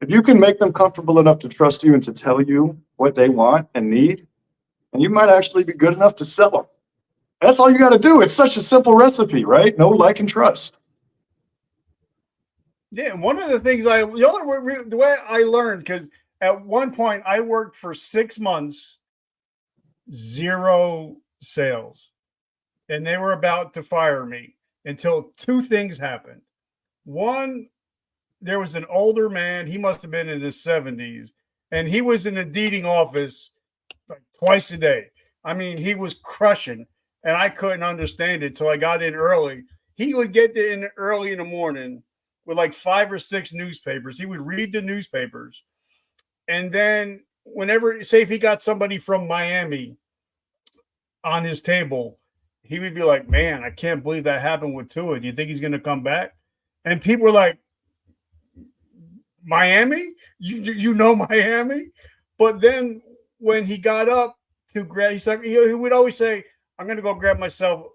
If you can make them comfortable enough to trust you and to tell you what they want and need, and you might actually be good enough to sell them. That's all you got to do. It's such a simple recipe, right? Know, like, and trust. Yeah, one of the things the way I learned, because at one point I worked for 6 months, 0 sales, and they were about to fire me until 2 things happened. One, there was an older man, he must have been in his 70s, and he was in the deeding office like twice a day. I mean, he was crushing, and I couldn't understand it till I got in early. He would get in early in the morning with like 5 or 6 newspapers. He would read the newspapers. And then whenever, say if he got somebody from Miami on his table, he would be like, man, I can't believe that happened with Tua. Do you think he's going to come back? And people were like, Miami? You know Miami? But then when he got up to grab, he would always say, I'm going to go grab myself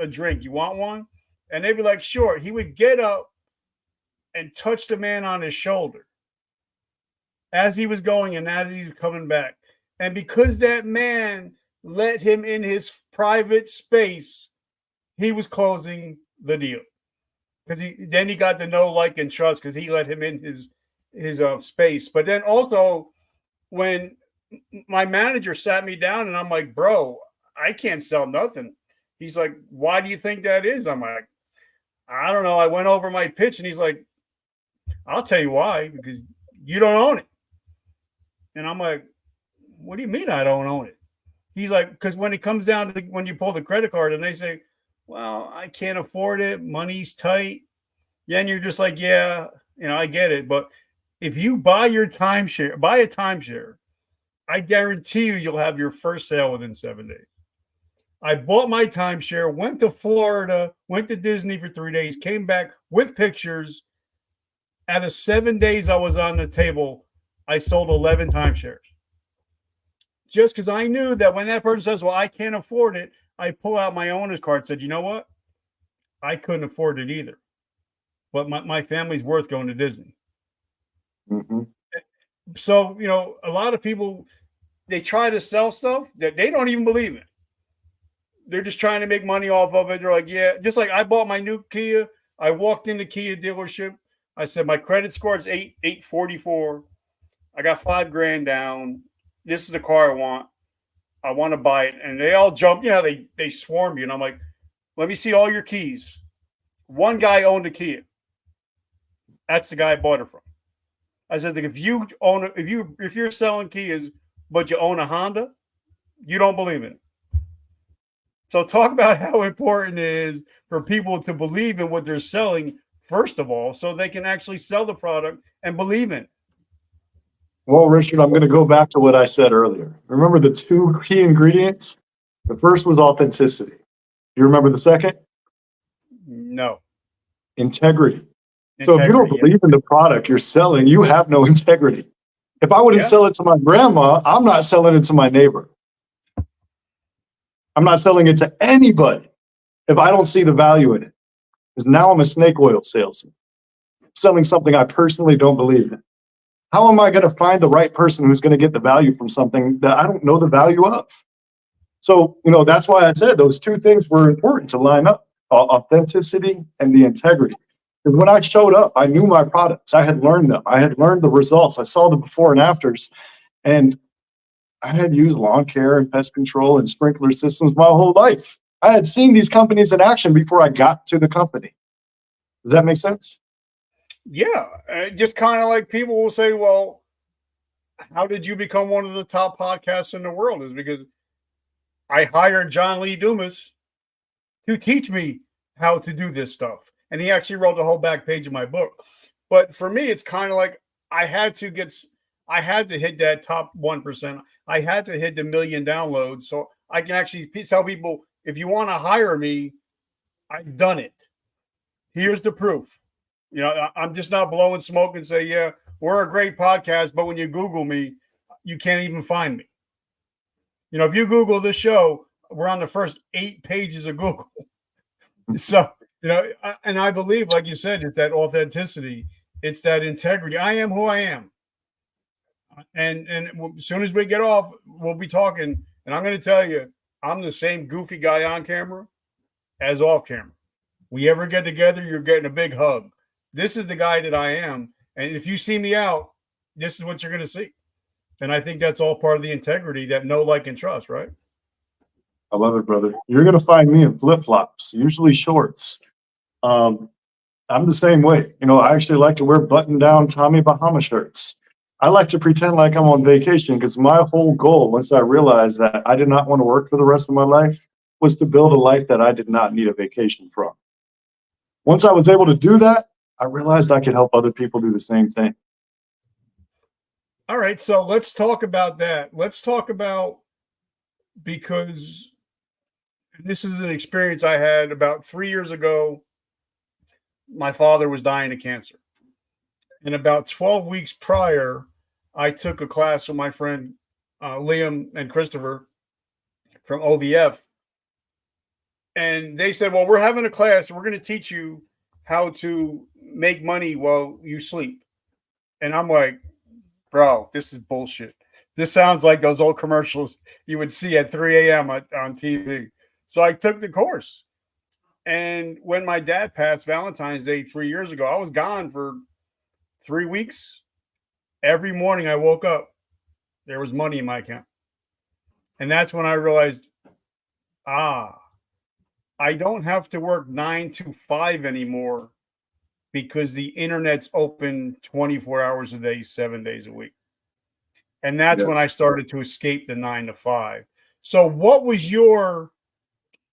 a drink. You want one? And they'd be like, sure. He would get up and touch the man on his shoulder as he was going and as he was coming back. And because that man let him in his private space, he was closing the deal. Because he got to know, like, and trust, because he let him in his space. But then also when my manager sat me down and I'm like, bro, I can't sell nothing. He's like, why do you think that is? I'm like, I don't know. I went over my pitch and he's like, I'll tell you why, because you don't own it. And I'm like, what do you mean I don't own it? He's like, because when it comes down to when you pull the credit card and they say, well, I can't afford it, money's tight. Yeah, and you're just like, yeah, I get it. But if you buy a timeshare, I guarantee you'll have your first sale within 7 days. I bought my timeshare, went to Florida, went to Disney for 3 days, came back with pictures. Out of 7 days I was on the table, I sold 11 timeshares. Just because I knew that when that person says, well, I can't afford it, I pull out my owner's card and said, you know what? I couldn't afford it either. But my family's worth going to Disney. Mm-hmm. So, a lot of people, they try to sell stuff that they don't even believe in. they're just trying to make money off of it. They're like, yeah, just like I bought my new Kia. I walked in the Kia dealership. I said, my credit score is 844. I got $5,000 down. This is the car I want. I want to buy it. And they all jump, they swarm you. And I'm like, let me see all your keys. One guy owned a Kia. That's the guy I bought it from. I said, if you're selling Kias, but you own a Honda, you don't believe in it. So talk about how important it is for people to believe in what they're selling, first of all, so they can actually sell the product and believe in it. Well, Richard, I'm going to go back to what I said earlier. Remember the two key ingredients? The first was authenticity. You remember the second? No. Integrity. So if you don't believe in the product you're selling, you have no integrity. If I wouldn't sell it to my grandma, I'm not selling it to my neighbor. I'm not selling it to anybody if I don't see the value in it. Because now I'm a snake oil salesman, selling something I personally don't believe in. How am I going to find the right person who's going to get the value from something that I don't know the value of? So, that's why I said those two things were important to line up, authenticity and the integrity. Because when I showed up, I knew my products. I had learned them. I had learned the results. I saw the before and afters. And I had used lawn care and pest control and sprinkler systems my whole life. I had seen these companies in action before I got to the company. Does that make sense? Yeah. Just kind of like people will say, well, how did you become one of the top podcasts in the world? Is because I hired John Lee Dumas to teach me how to do this stuff. And he actually wrote the whole back page of my book. But for me, it's kind of like I had to hit that top 1%. I had to hit the 1 million downloads. So I can actually tell people, if you want to hire me, I've done it. Here's the proof. I'm just not blowing smoke and say, yeah, we're a great podcast. But when you Google me, you can't even find me. If you Google this show, we're on the first 8 pages of Google. So, and I believe, like you said, it's that authenticity. It's that integrity. I am who I am. And as soon as we get off, we'll be talking. And I'm going to tell you, I'm the same goofy guy on camera as off camera. We ever get together, you're getting a big hug. This is the guy that I am. And if you see me out, this is what you're going to see. And I think that's all part of the integrity that know, like, and trust, right? I love it, brother. You're going to find me in flip-flops, usually shorts. I'm the same way. I actually like to wear button-down Tommy Bahama shirts. I like to pretend like I'm on vacation because my whole goal, once I realized that I did not want to work for the rest of my life, was to build a life that I did not need a vacation from. Once I was able to do that, I realized I could help other people do the same thing. All right, so let's talk about that. Let's talk about, because this is an experience I had about 3 years ago. My father was dying of cancer. And about 12 weeks prior, I took a class with my friend Liam and Christopher from OVF. And they said, well, we're having a class. We're going to teach you how to make money while you sleep. And I'm like, bro, this is bullshit. This sounds like those old commercials you would see at 3 a.m. on TV. So I took the course. And when my dad passed Valentine's Day 3 years ago, I was gone for 3 weeks. Every morning I woke up, there was money in my account. And that's when I realized, I don't have to work 9 to 5 anymore because the internet's open 24 hours a day, 7 days a week. And that's when I started to escape the 9 to 5. So what was your,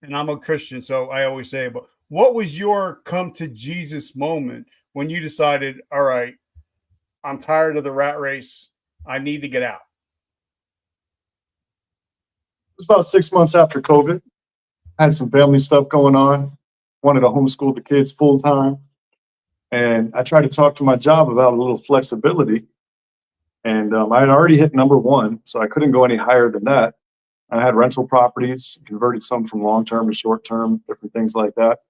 and I'm a Christian, so I always say, but what was your come to Jesus moment when you decided, all right, I'm tired of the rat race. I need to get out? It was about 6 months after COVID. I had some family stuff going on. Wanted to homeschool the kids full time. And I tried to talk to my job about a little flexibility. And I had already hit number 1, so I couldn't go any higher than that. I had rental properties, converted some from long-term to short-term, different things like that.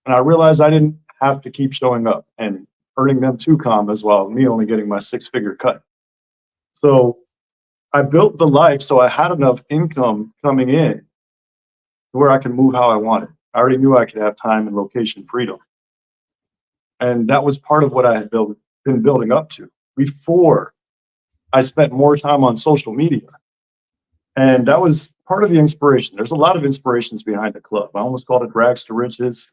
And I realized I didn't have to keep showing up and earning them to come as well, me only getting my 6-figure cut. So I built the life so I had enough income coming in where I can move how I wanted. I already knew I could have time and location freedom. And that was part of what I had been building up to before I spent more time on social media. And that was part of the inspiration. There's a lot of inspirations behind the club. I almost called it rags to riches,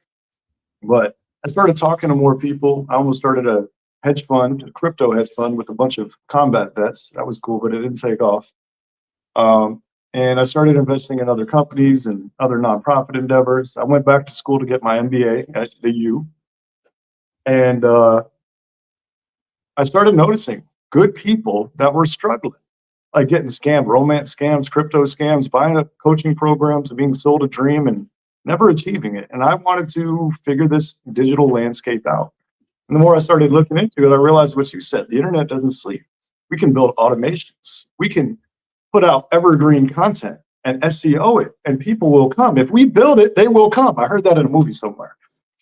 but I started talking to more people. I almost started a hedge fund, a crypto hedge fund with a bunch of combat vets. That was cool, but it didn't take off. And I started investing in other companies and other nonprofit endeavors. I went back to school to get my MBA at the U. And I started noticing good people that were struggling, like getting scammed, romance scams, crypto scams, buying up coaching programs and being sold a dream and never achieving it. And I wanted to figure this digital landscape out. And the more I started looking into it, I realized what you said, the internet doesn't sleep. We can build automations. We can put out evergreen content and SEO it, and people will come. If we build it, they will come. I heard that in a movie somewhere.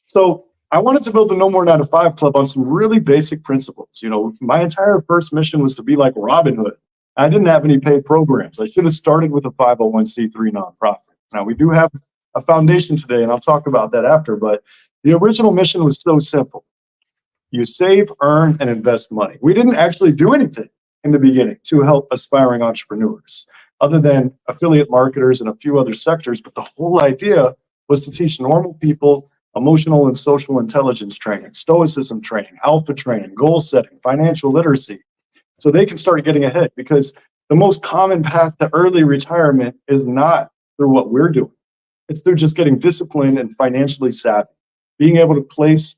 So I wanted to build the No More 9 to 5 Club on some really basic principles. My entire first mission was to be like Robin Hood. I didn't have any paid programs. I should have started with a 501c3 nonprofit. Now, we do have a foundation today, and I'll talk about that after, but the original mission was so simple. You save, earn, and invest money. We didn't actually do anything in the beginning to help aspiring entrepreneurs, other than affiliate marketers and a few other sectors. But the whole idea was to teach normal people emotional and social intelligence training, stoicism training, alpha training, goal setting, financial literacy, so they can start getting ahead. Because the most common path to early retirement is not through what we're doing. It's through just getting disciplined and financially savvy, being able to place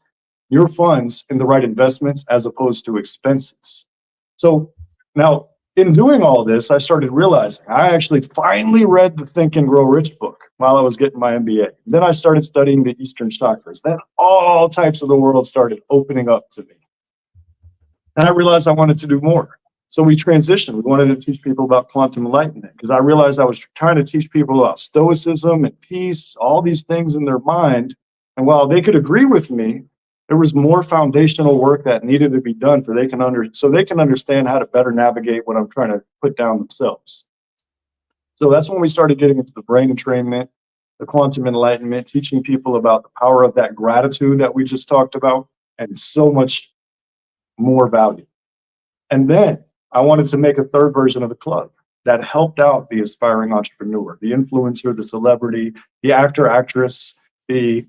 your funds in the right investments as opposed to expenses. So now, in doing all this, I started realizing I actually finally read the Think and Grow Rich book while I was getting my MBA. Then I started studying the Eastern chakras. Then all types of the world started opening up to me. And I realized I wanted to do more. So we transitioned. We wanted to teach people about quantum enlightenment because I realized I was trying to teach people about stoicism and peace, all these things in their mind. And while they could agree with me, there was more foundational work that needed to be done so they can understand how to better navigate what I'm trying to put down themselves. So that's when we started getting into the brain entrainment, the quantum enlightenment, teaching people about the power of that gratitude that we just talked about, and so much more value. And then I wanted to make a third version of the club that helped out the aspiring entrepreneur, the influencer, the celebrity, the actor, actress, the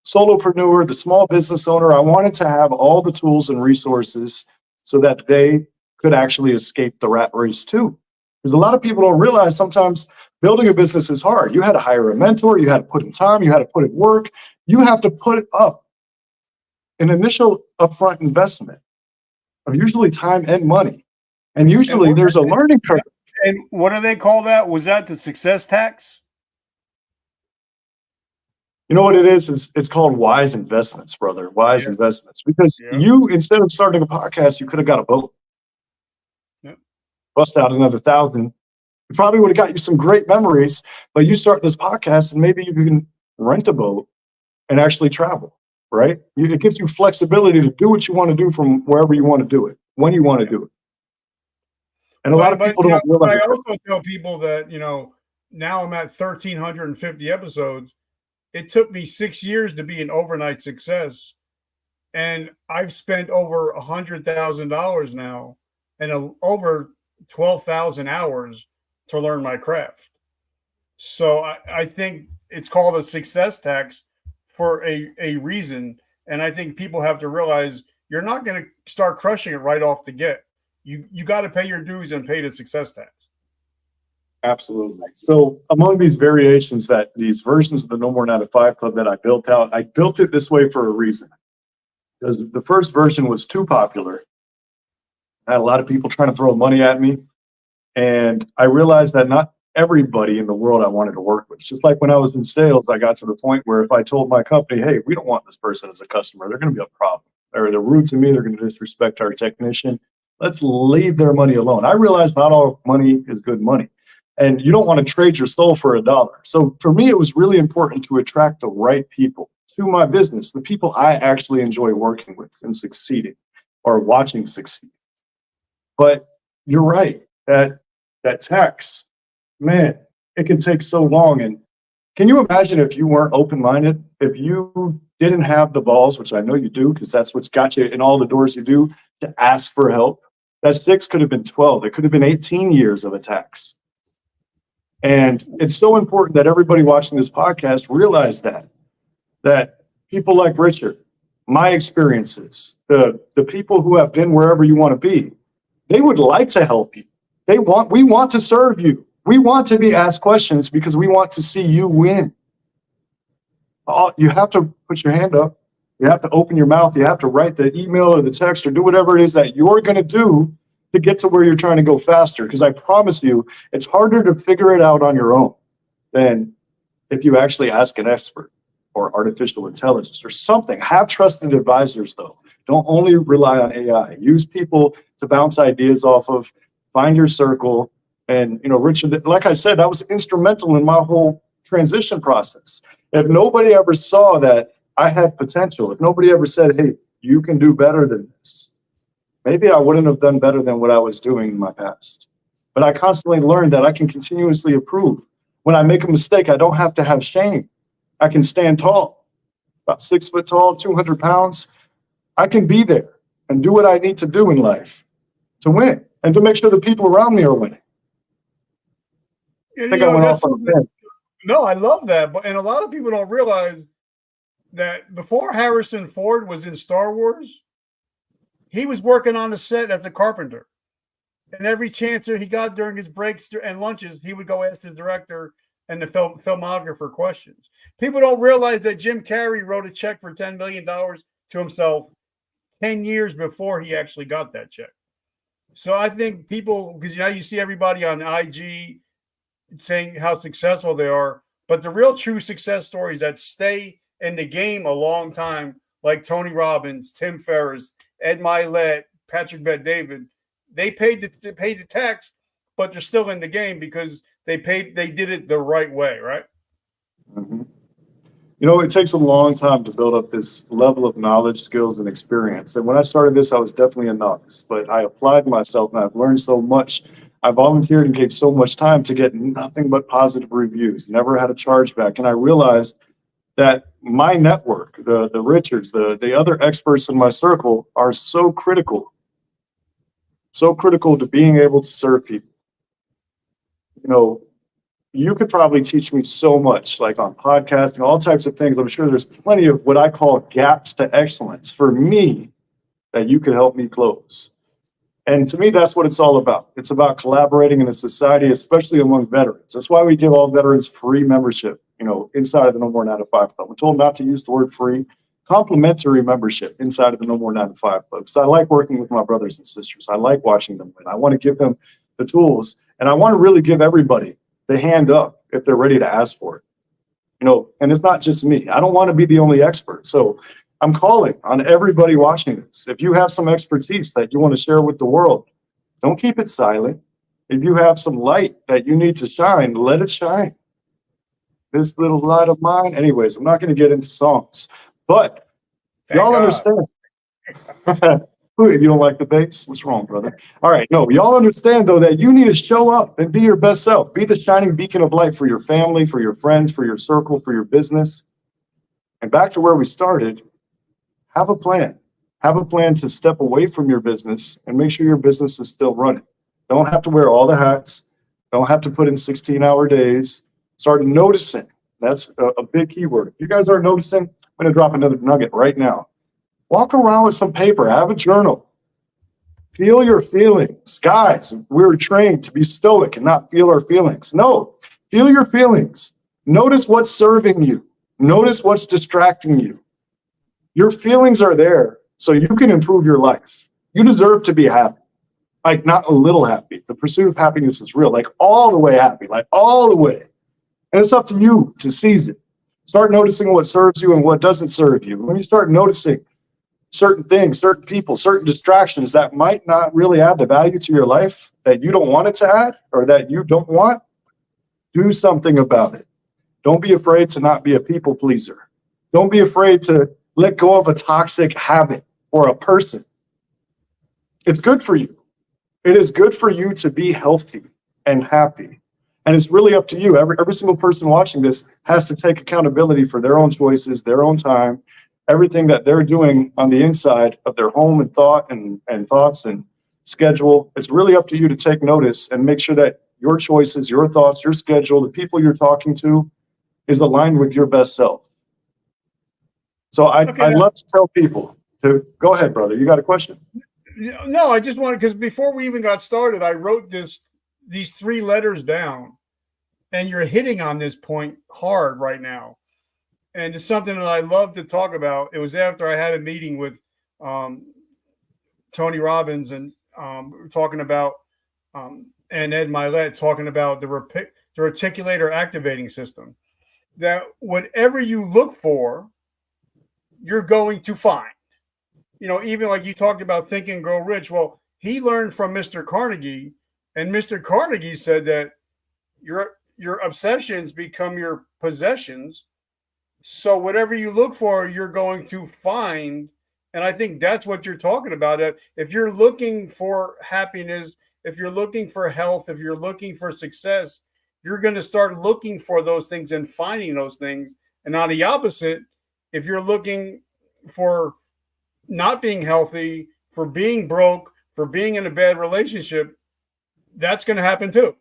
solopreneur, the small business owner. I wanted to have all the tools and resources so that they could actually escape the rat race too. Because a lot of people don't realize sometimes building a business is hard. You had to hire a mentor, you had to put in time, you had to put in work, you have to put up an initial upfront investment of usually time and money. And usually there's a learning curve. And what do they call that? Was that the success tax? You know what it is? It's called wise investments, brother. Wise investments. Because you, instead of starting a podcast, you could have got a boat. Bust out another 1,000. It probably would have got you some great memories, but you start this podcast and maybe you can rent a boat and actually travel, right? It gives you flexibility to do what you want to do from wherever you want to do it, when you want to do it. And a lot of people don't realize. I also tell people that, now I'm at 1,350 episodes. It took me 6 years to be an overnight success. And I've spent over $100,000 now and over 12,000 hours to learn my craft. So I think it's called a success tax for a reason. And I think people have to realize you're not going to start crushing it right off the get. You got to pay your dues and pay the success tax. Absolutely. So among these variations, these versions of the No More 9 to 5 Club that I built out, I built it this way for a reason. Because the first version was too popular. I had a lot of people trying to throw money at me. And I realized that not everybody in the world I wanted to work with. Just like when I was in sales, I got to the point where if I told my company, hey, we don't want this person as a customer, they're going to be a problem. Or they're rude to me, they're going to disrespect our technician. Let's leave their money alone. I realized not all money is good money. And you don't want to trade your soul for $1. So for me, it was really important to attract the right people to my business, the people I actually enjoy working with and succeeding or watching succeed. But you're right, that tax, man, it can take so long. And Can you imagine if you weren't open-minded, if you didn't have the balls, which I know you do, because that's what's got you in all the doors you do, to ask for help? That 6 could have been 12. It could have been 18 years of attacks. And it's so important that everybody watching this podcast realize that people like Richard, my experiences, the people who have been wherever you want to be, they would like to help you. We want to serve you. We want to be asked questions because we want to see you win. You have to put your hand up. You have to open your mouth. You have to write the email or the text or do whatever it is that you're going to do to get to where you're trying to go faster. Because I promise you, it's harder to figure it out on your own than if you actually ask an expert or artificial intelligence or something. Have trusted advisors, though. Don't only rely on AI. Use people to bounce ideas off of. Find your circle. And, Richard, like I said, that was instrumental in my whole transition process. If nobody ever saw that I had potential, if nobody ever said, hey, you can do better than this, maybe I wouldn't have done better than what I was doing in my past. But I constantly learned that I can continuously improve. When I make a mistake, I don't have to have shame. I can stand tall, about 6 foot tall, 200 pounds. I can be there and do what I need to do in life to win and to make sure the people around me are winning. And, I think I went off on a tangent. No, I love that. And a lot of people don't realize that before Harrison Ford was in Star Wars, he was working on the set as a carpenter. And every chance that he got during his breaks and lunches, he would go ask the director and the filmographer questions. People don't realize that Jim Carrey wrote a check for $10 million to himself 10 years before he actually got that check. So I think people, because now you see everybody on IG saying how successful they are, but the real true success stories that stay in the game a long time, like Tony Robbins, Tim Ferriss, Ed Milet, Patrick Bet-David, they paid the tax, but they're still in the game because they did it the right way, right? Mm-hmm. It takes a long time to build up this level of knowledge, skills, and experience. And when I started this, I was definitely a novice, but I applied myself and I've learned so much. I volunteered and gave so much time to get nothing but positive reviews, never had a chargeback. And I realized that my network, the Richards, the other experts in my circle are so critical to being able to serve people. You could probably teach me so much, like on podcasting, all types of things. I'm sure there's plenty of what I call gaps to excellence for me that you could help me close. And to me, that's what it's all about. It's about collaborating in a society, especially among veterans. That's why we give all veterans free membership, inside of the No More 9 to 5 Club. We're told not to use the word free, complimentary membership inside of the No More 9 to 5 Club. Because I like working with my brothers and sisters. I like watching them win. I want to give them the tools, and I want to really give everybody the hand up if they're ready to ask for it. And it's not just me. I don't want to be the only expert. So I'm calling on everybody watching this. If you have some expertise that you want to share with the world, don't keep it silent. If you have some light that you need to shine, let it shine. This little light of mine. Anyways, I'm not going to get into songs, but y'all understand. You don't like the bass? What's wrong, brother? All right. No, y'all understand, though, that you need to show up and be your best self. Be the shining beacon of light for your family, for your friends, for your circle, for your business. And back to where we started, have a plan. Have a plan to step away from your business and make sure your business is still running. Don't have to wear all the hats. Don't have to put in 16-hour days. Start noticing. That's a big key word. If you guys are noticing, I'm going to drop another nugget right now. Walk around with some paper. Have a journal. Feel your feelings. Guys, we're trained to be stoic and not feel our feelings. No, feel your feelings. Notice what's serving you. Notice what's distracting you. Your feelings are there so you can improve your life. You deserve to be happy. Like, not a little happy. The pursuit of happiness is real. Like, all the way happy. Like, all the way. And it's up to you to seize it. Start noticing what serves you and what doesn't serve you. When you start noticing certain things, certain people, certain distractions that might not really add the value to your life that you don't want it to add or that you don't want, do something about it. Don't be afraid to not be a people pleaser. Don't be afraid to let go of a toxic habit or a person. It's good for you. It is good for you to be healthy and happy And it's really up to you. Every single person watching this has to take accountability for their own choices, their own time, everything that they're doing on the inside of their home and thoughts and schedule. It's really up to you to take notice and make sure that your choices, your thoughts, your schedule, the people you're talking to is aligned with your best self. So I'd love to tell people to go ahead, brother. You got a question? No, I just wanted, because before we even got started, I wrote these 3 letters down, and you're hitting on this point hard right now. And it's something that I love to talk about. It was after I had a meeting with Tony Robbins, and we were talking about, and Ed Milet talking about the reticular activating system, that whatever you look for, you're going to find. Even like you talked about Think and Grow Rich. Well, he learned from Mr. Carnegie, and Mr. Carnegie said that your obsessions become your possessions. So whatever you look for, you're going to find. And I think that's what you're talking about. If you're looking for happiness, if you're looking for health, if you're looking for success, you're going to start looking for those things and finding those things. And on the opposite, if you're looking for not being healthy, for being broke, for being in a bad relationship, that's going to happen too.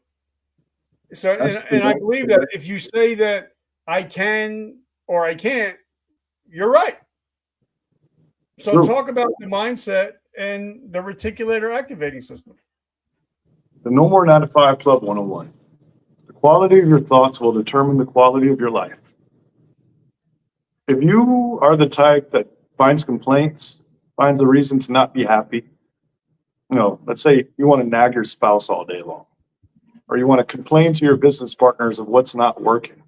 So, and I believe that if you say that I can or I can't, you're right. So True. Talk about the mindset and the reticular activating system. The No More 9 to 5 Club 101. The quality of your thoughts will determine the quality of your life. If you are the type that finds complaints, finds a reason to not be happy, let's say you want to nag your spouse all day long, or you want to complain to your business partners of what's not working.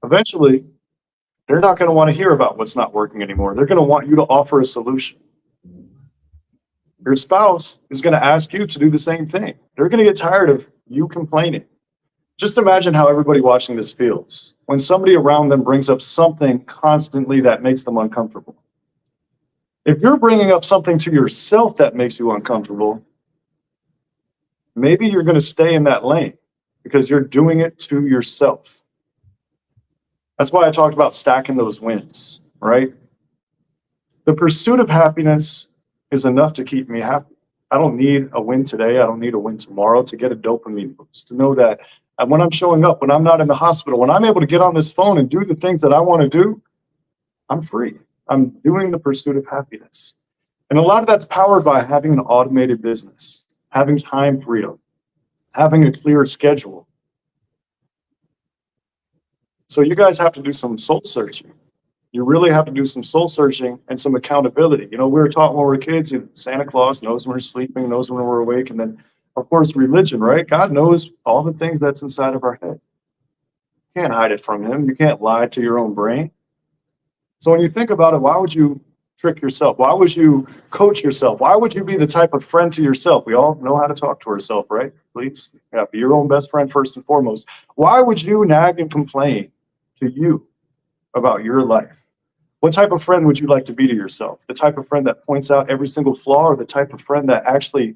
Eventually, they're not going to want to hear about what's not working anymore. They're going to want you to offer a solution. Your spouse is going to ask you to do the same thing. They're going to get tired of you complaining. Just imagine how everybody watching this feels when somebody around them brings up something constantly that makes them uncomfortable. If you're bringing up something to yourself that makes you uncomfortable, maybe you're going to stay in that lane because you're doing it to yourself. That's why I talked about stacking those wins, right? The pursuit of happiness is enough to keep me happy. I don't need a win today. I don't need a win tomorrow to get a dopamine boost, to know that when I'm showing up, when I'm not in the hospital, when I'm able to get on this phone and do the things that I want to do, I'm free. I'm doing the pursuit of happiness. And a lot of that's powered by having an automated business, having time freedom, having a clear schedule. So you guys have to do some soul searching. You really have to do some soul searching and some accountability. We were taught when we were kids, Santa Claus knows when we're sleeping, knows when we're awake. And then, of course, religion, right? God knows all the things that's inside of our head. You can't hide it from him. You can't lie to your own brain. So when you think about it, why would you trick yourself? Why would you coach yourself? Why would you be the type of friend to yourself? We all know how to talk to ourselves, right? Please, be your own best friend first and foremost. Why would you nag and complain to you about your life? What type of friend would you like to be to yourself? The type of friend that points out every single flaw, or the type of friend that actually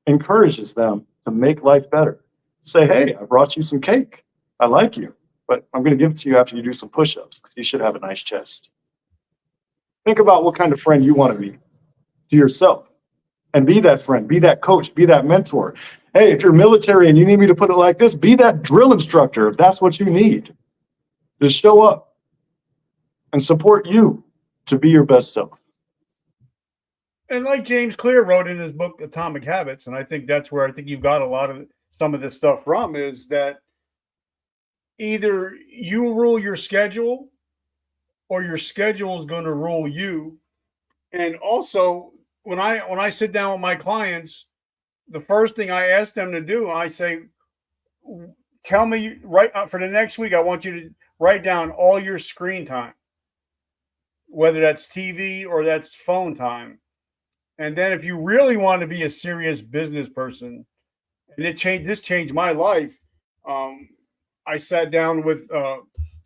encourages them to make life better? Say, hey, I brought you some cake. I like you, but I'm going to give it to you after you do some push-ups because you should have a nice chest. Think about what kind of friend you want to be to yourself, and be that friend, be that coach, be that mentor. Hey, if you're military and you need me to put it like this, be that drill instructor if that's what you need. Just show up and support you to be your best self. And like James Clear wrote in his book, Atomic Habits, and I think that's where I think you've got a lot of some of this stuff from, is that either you rule your schedule or your schedule is going to rule you. And also, when I sit down with my clients, the first thing I ask them to do, I say, tell me right for the next week, I want you to write down all your screen time, whether that's TV or that's phone time. And then if you really want to be a serious business person, and this changed my life. I sat down with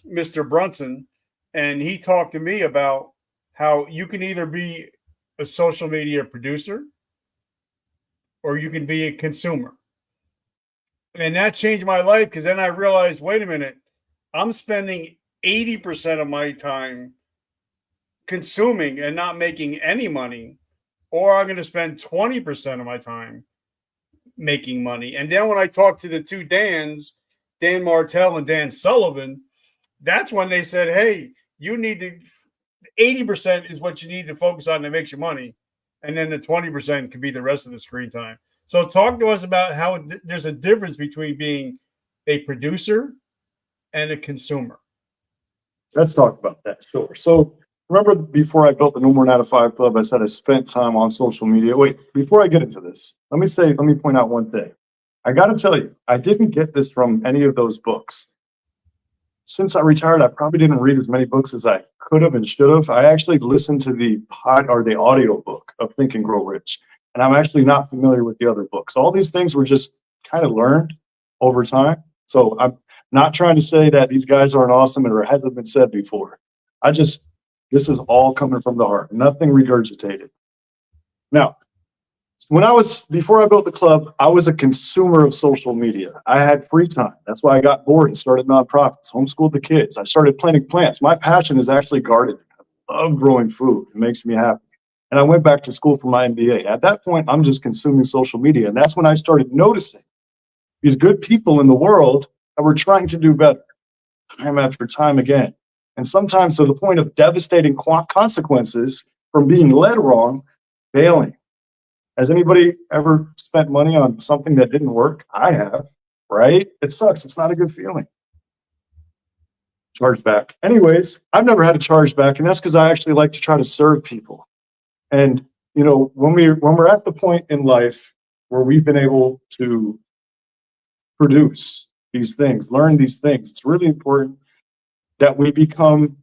Mr. Brunson, and he talked to me about how you can either be a social media producer or you can be a consumer. And that changed my life because then I realized, wait a minute, I'm spending 80% of my time consuming and not making any money, or I'm going to spend 20% of my time making money. And then when I talked to the two Dans, Dan Martell and Dan Sullivan, that's when they said, hey, you need to 80% is what you need to focus on that makes you money. And then the 20% could be the rest of the screen time. So talk to us about how there's a difference between being a producer and a consumer. Let's talk about that. Sure. So remember before I built the No More 9 to 5 Club, I said I spent time on social media. Wait, before I get into this, let me point out one thing. I got to tell you, I didn't get this from any of those books. Since I retired, I probably didn't read as many books as I could have and should have. I actually listened to the audio book of Think and Grow Rich, and I'm actually not familiar with the other books. All these things were just kind of learned over time. So I'm not trying to say that these guys aren't awesome or it hasn't been said before. This is all coming from the heart, nothing regurgitated. Now, before I built the club, I was a consumer of social media. I had free time. That's why I got bored and started nonprofits, homeschooled the kids. I started planting plants. My passion is actually gardening. I love growing food. It makes me happy. And I went back to school for my MBA. At that point, I'm just consuming social media. And that's when I started noticing these good people in the world that were trying to do better time after time again. And sometimes to the point of devastating consequences from being led wrong, failing. Has anybody ever spent money on something that didn't work? I have, right? It sucks. It's not a good feeling. Charge back. Anyways, I've never had a charge back, and that's because I actually like to try to serve people. And when we're at the point in life where we've been able to produce these things, learn these things, it's really important that we become,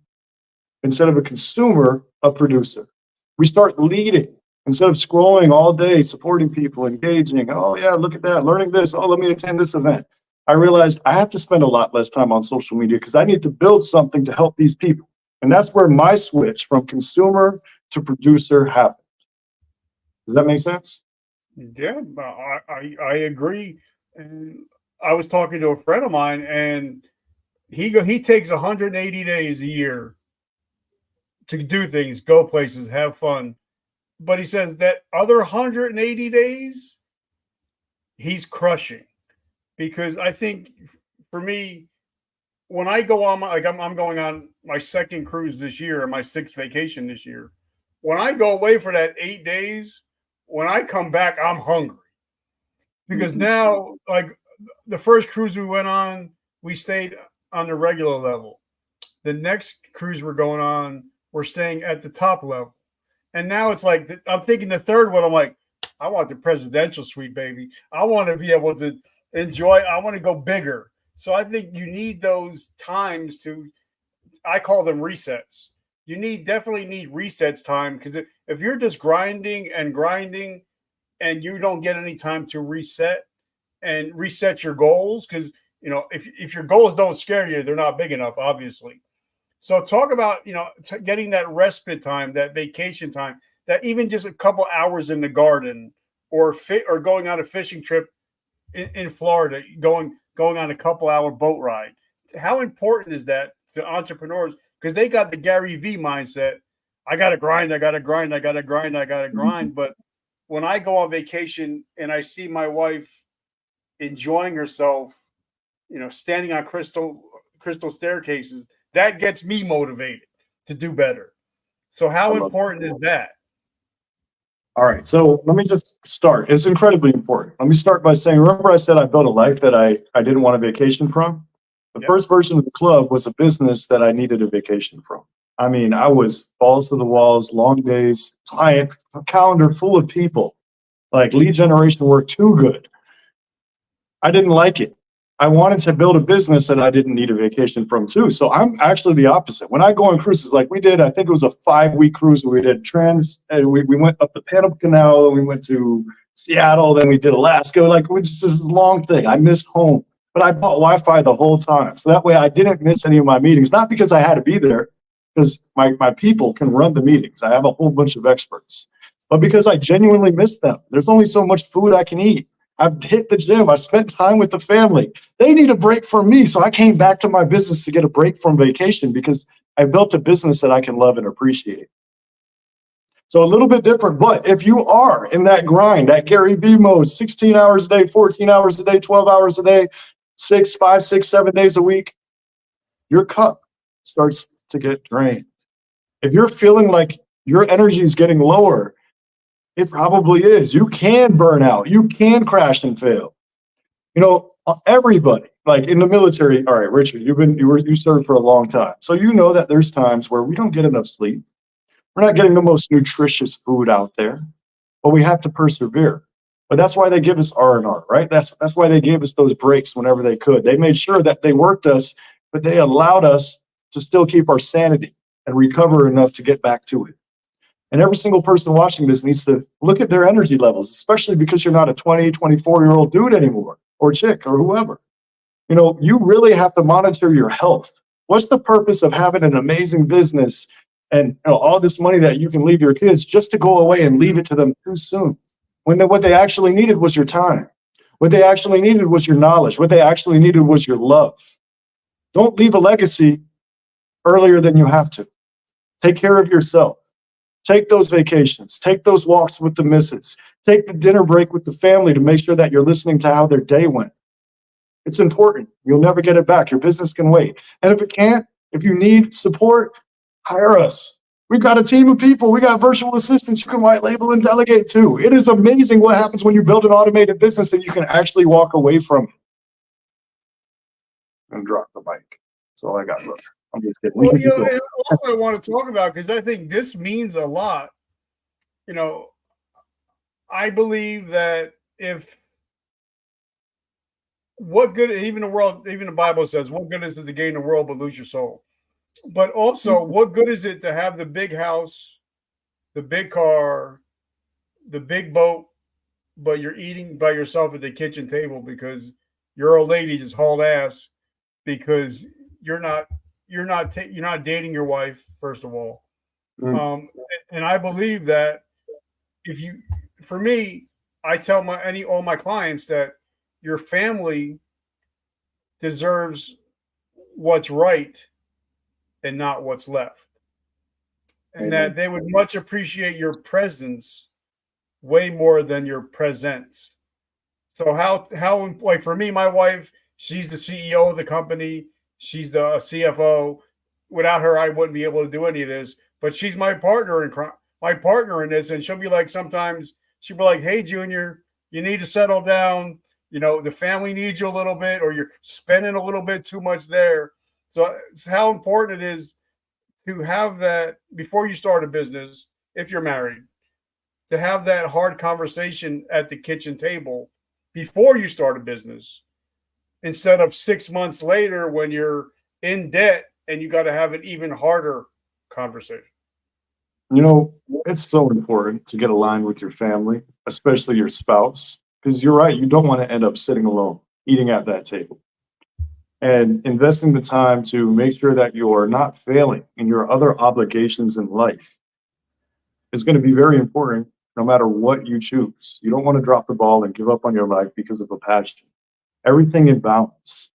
instead of a consumer, a producer. We start leading. Instead of scrolling all day, supporting people, engaging, oh yeah, look at that, learning this, oh, let me attend this event. I realized I have to spend a lot less time on social media because I need to build something to help these people. And that's where my switch from consumer to producer happened. Does that make sense? Yeah, I agree. And I was talking to a friend of mine, and he takes 180 days a year to do things, go places, have fun. But he says that other 180 days, he's crushing. Because I think for me, when I go on, I'm going on my second cruise this year and my sixth vacation this year. When I go away for that 8 days, when I come back, I'm hungry. Because now, like the first cruise we went on, we stayed on the regular level. The next cruise we're going on, we're staying at the top level. And now it's like, I'm thinking the third one, I'm like, I want the presidential suite, baby. I want to be able to enjoy. I want to go bigger. So I think you need those times I call them resets. You definitely need resets time, because if you're just grinding and you don't get any time to reset your goals, because if your goals don't scare you, they're not big enough, obviously. So talk about, getting that respite time, that vacation time, that even just a couple hours in the garden or going on a fishing trip in Florida, going on a couple hour boat ride. How important is that to entrepreneurs? Because they got the Gary V mindset. I got to grind. But when I go on vacation and I see my wife enjoying herself, standing on crystal staircases, that gets me motivated to do better. So how important is that? All right, so let me just start. It's incredibly important. Let me start by saying, remember I said I built a life that I didn't want a vacation from? The first version of the club was a business that I needed a vacation from. I mean, I was balls to the walls, long days, client calendar full of people, like lead generation work too good. I didn't like it. I wanted to build a business that I didn't need a vacation from too. So I'm actually the opposite. When I go on cruises, like we did, I think it was a 5-week cruise where we did and we went up the Panama Canal, and we went to Seattle, then we did Alaska. Like, which is this long thing. I missed home, but I bought Wi-Fi the whole time. So that way I didn't miss any of my meetings, not because I had to be there, because my people can run the meetings. I have a whole bunch of experts, but because I genuinely miss them. There's only so much food I can eat. I've hit the gym. I spent time with the family. They need a break from me. So I came back to my business to get a break from vacation because I built a business that I can love and appreciate. So a little bit different, but if you are in that grind, that Gary Vee mode, 16 hours a day, 14 hours a day, 12 hours a day, 5, 6, 7 days a week, your cup starts to get drained. If you're feeling like your energy is getting lower, it probably is. You can burn out. You can crash and fail. Everybody, like in the military. All right, Richard, you served for a long time, so you know that there's times where we don't get enough sleep. We're not getting the most nutritious food out there, but we have to persevere. But that's why they give us R&R, right? That's why they gave us those breaks whenever they could. They made sure that they worked us, but they allowed us to still keep our sanity and recover enough to get back to it. And every single person watching this needs to look at their energy levels, especially because you're not a 20, 24-year-old dude anymore, or chick, or whoever. You really have to monitor your health. What's the purpose of having an amazing business and all this money that you can leave your kids just to go away and leave it to them too soon? When what they actually needed was your time. What they actually needed was your knowledge. What they actually needed was your love. Don't leave a legacy earlier than you have to. Take care of yourself. Take those vacations. Take those walks with the missus. Take the dinner break with the family to make sure that you're listening to how their day went. It's important. You'll never get it back. Your business can wait. And if it can't, if you need support, hire us. We've got a team of people. We got virtual assistants you can white label and delegate to. It is amazing what happens when you build an automated business that you can actually walk away from it. And drop the mic. That's all I got, brother. I'm just kidding. Well, and also I want to talk about, because I think this means a lot. I believe that what good, even the Bible says, what good is it to gain the world but lose your soul? But also, what good is it to have the big house, the big car, the big boat, but you're eating by yourself at the kitchen table because your old lady just hauled ass because you're not dating your wife, first of all. And I believe that for me, I tell all my clients that your family deserves what's right and not what's left. And that they would much appreciate your presence way more than your presence. So how like for me, my wife, she's the CEO of the company. She's the CFO. Without her, I wouldn't be able to do any of this. But she's my partner in this. And she'll be like, sometimes she'll be like, "Hey, Junior, you need to settle down. The family needs you a little bit, or you're spending a little bit too much there." So it's how important it is to have that before you start a business, if you're married, to have that hard conversation at the kitchen table before you start a business, instead of 6 months later when you're in debt and you got to have an even harder conversation. It's so important to get aligned with your family, especially your spouse, because you're right. You don't want to end up sitting alone, eating at that table. And investing the time to make sure that you're not failing in your other obligations in life is going to be very important no matter what you choose. You don't want to drop the ball and give up on your life because of a passion. Everything in balance.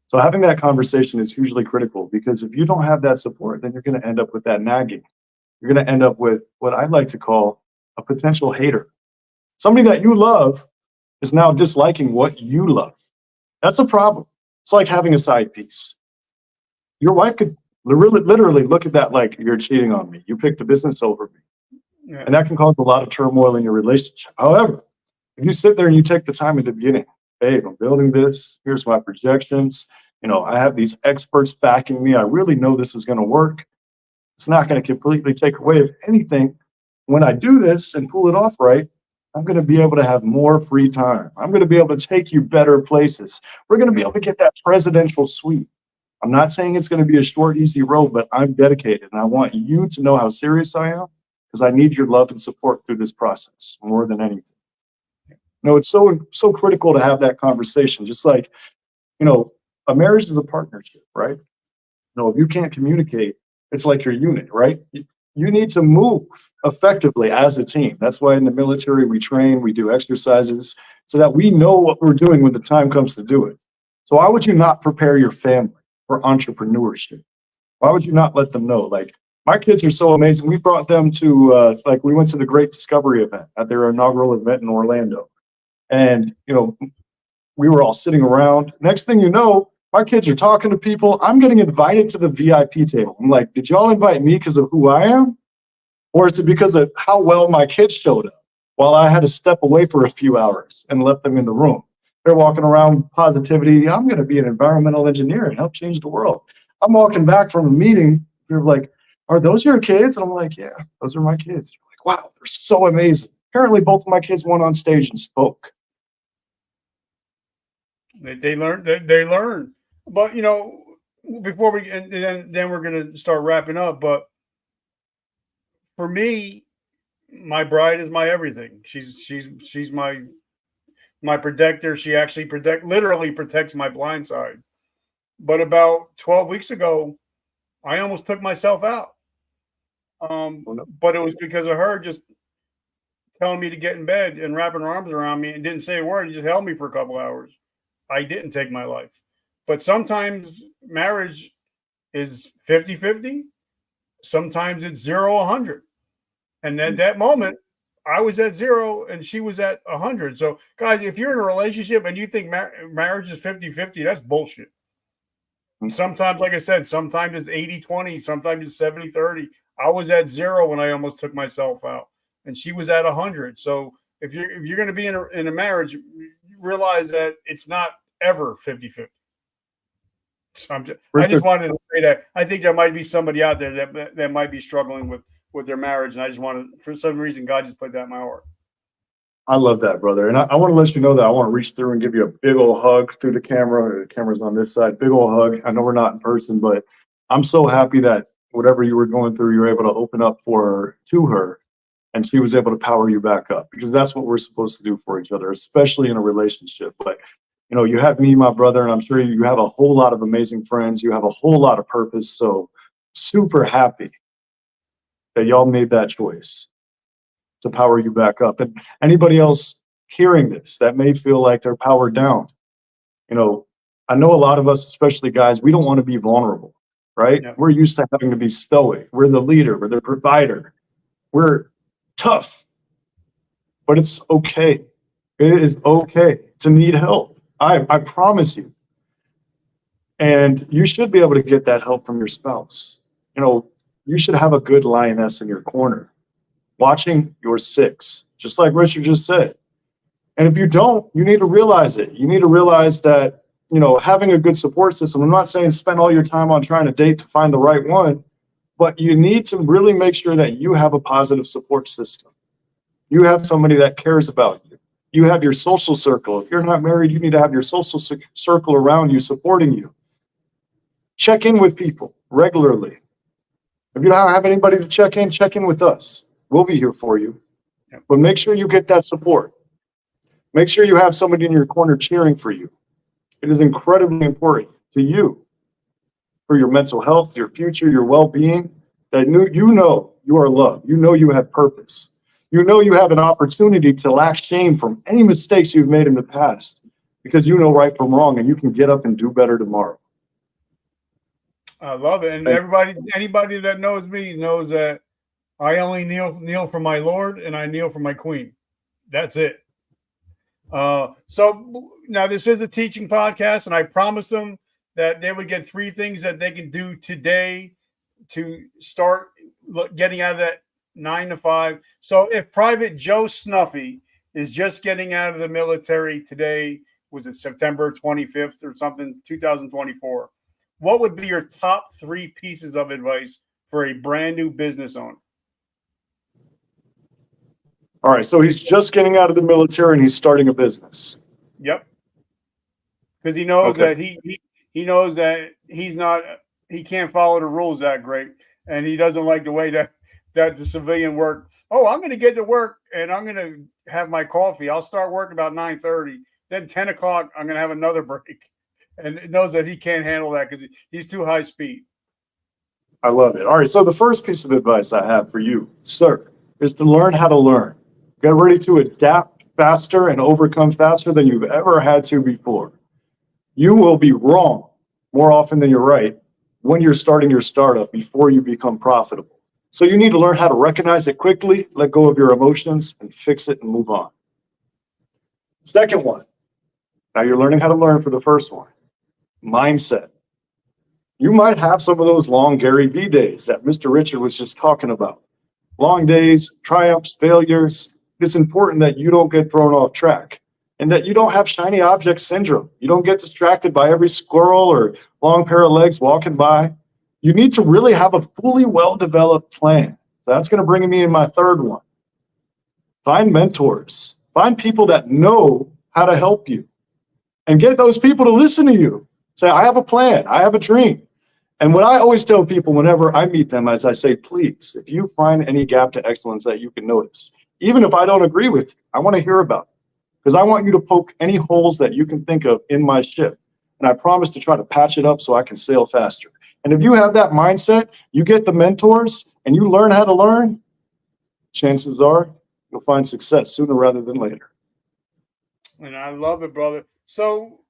So having that conversation is hugely critical, because if you don't have that support, then you're going to end up with that nagging. You're going to end up with what I like to call a potential hater. Somebody that you love is now disliking what you love. That's a problem. It's like having a side piece. Your wife could literally look at that like, "You're cheating on me. You picked the business over me." Yeah. And that can cause a lot of turmoil in your relationship. However, if you sit there and you take the time at the beginning, "Babe, I'm building this. Here's my projections. I have these experts backing me. I really know this is going to work. It's not going to completely take away. If anything, when I do this and pull it off right, I'm going to be able to have more free time. I'm going to be able to take you better places. We're going to be able to get that presidential suite. I'm not saying it's going to be a short, easy road, but I'm dedicated. And I want you to know how serious I am, because I need your love and support through this process more than anything." It's so critical to have that conversation. Just like, a marriage is a partnership, right? If you can't communicate, it's like your unit, right? You you need to move effectively as a team. That's why in the military we train, we do exercises so that we know what we're doing when the time comes to do it. So why would you not prepare your family for entrepreneurship? Why would you not let them know? Like, my kids are so amazing. We brought them to like, we went to the Great Discovery event at their inaugural event in Orlando. And, you know, we were all sitting around. Next thing you know, my kids are talking to people. I'm getting invited to the VIP table. I'm like, did y'all invite me because of who I am? Or is it because of how well my kids showed up while I had to step away for a few hours and left them in the room? They're walking around with positivity. I'm going to be an environmental engineer and help change the world. I'm walking back from a meeting. They're like, are those your kids? And I'm like, yeah, those are my kids. They're like, wow, they're so amazing. Apparently both of my kids went on stage and spoke. They learn. They learn. But you know, before we and then we're going to start wrapping up. But for me, my bride is my everything. She's my protector. She actually literally protects my blind side. But about 12 weeks ago, I almost took myself out. But it was because of her just telling me to get in bed and wrapping her arms around me and didn't say a word. He just held me for a couple hours. I didn't take my life. But sometimes marriage is 50-50. Sometimes it's 0-100. And at that moment, I was at 0 and she was at 100. So, guys, if you're in a relationship and you think marriage is 50-50, that's bullshit. Sometimes, like I said, sometimes it's 80-20, sometimes it's 70-30. I was at 0 when I almost took myself out, and she was at 100. So if you're going to be in a marriage, realize that it's not ever 50-50. So I just wanted to say that. I think there might be somebody out there that might be struggling with their marriage, and I just wanted, for some reason, God just put that in my heart. I love that, brother. And I want to let you know that I want to reach through and give you a big old hug through the camera. The camera's on this side. Big old hug. I know we're not in person, but I'm so happy that whatever you were going through, you were able to open up to her, and she was able to power you back up, because that's what we're supposed to do for each other, especially in a relationship. But, you know, you have me, my brother, and I'm sure you have a whole lot of amazing friends. You have a whole lot of purpose. So super happy that y'all made that choice to power you back up. And anybody else hearing this that may feel like they're powered down, you know, I know a lot of us, especially guys, we don't want to be vulnerable, right? Yeah. We're used to having to be stoic. We're the leader, we're the provider, we're tough, but it's okay. It is okay to need help. I promise you. And you should be able to get that help from your spouse. You know, you should have a good lioness in your corner, watching your six, just like Richard just said. And if you don't, you need to realize it. You need to realize that, you know, having a good support system, I'm not saying spend all your time on trying to date to find the right one, but you need to really make sure that you have a positive support system. You have somebody that cares about you. You have your social circle. If you're not married, you need to have your social circle around you supporting you. Check in with people regularly. If you don't have anybody to check in with us. We'll be here for you. But make sure you get that support. Make sure you have somebody in your corner cheering for you. It is incredibly important to you for your mental health, your future, your well-being, that you know you are loved. You know you have purpose. You know you have an opportunity to lack shame from any mistakes you've made in the past, because you know right from wrong and you can get up and do better tomorrow. I love it. And anybody that knows me knows that I only kneel for my Lord, and I kneel for my Queen. That's it. So now this is a teaching podcast, and I promised them that they would get 3 things that they can do today to start getting out of that 9 to 5. So if Private Joe Snuffy is just getting out of the military today, was it September 25th or something, 2024, what would be your top 3 pieces of advice for a brand new business owner? All right, so he's just getting out of the military and he's starting a business. Yep. Because he knows that he knows that he can't follow the rules that great, and he doesn't like the way that the civilian work. Oh, I'm going to get to work and I'm going to have my coffee. I'll start work about 9:30. Then 10 o'clock, I'm going to have another break. And it knows that he can't handle that because he's too high speed. I love it. All right. So the first piece of advice I have for you, sir, is to learn how to learn. Get ready to adapt faster and overcome faster than you've ever had to before. You will be wrong more often than you're right when you're starting your startup before you become profitable. So you need to learn how to recognize it quickly, let go of your emotions, and fix it and move on. Second one. Now you're learning how to learn for the first one. Mindset. You might have some of those long Gary Vee days that Mr. Richard was just talking about. Long days, triumphs, failures. It's important that you don't get thrown off track and that you don't have shiny object syndrome. You don't get distracted by every squirrel or long pair of legs walking by. You need to really have a fully well-developed plan. That's going to bring me in my third one. Find mentors. Find people that know how to help you and get those people to listen to you. Say, I have a plan. I have a dream. And what I always tell people whenever I meet them is I say, please, if you find any gap to excellence that you can notice, even if I don't agree with you, I want to hear about it because I want you to poke any holes that you can think of in my ship. And I promise to try to patch it up so I can sail faster. And if you have that mindset, you get the mentors and you learn how to learn, chances are you'll find success sooner rather than later. And I love it, brother. So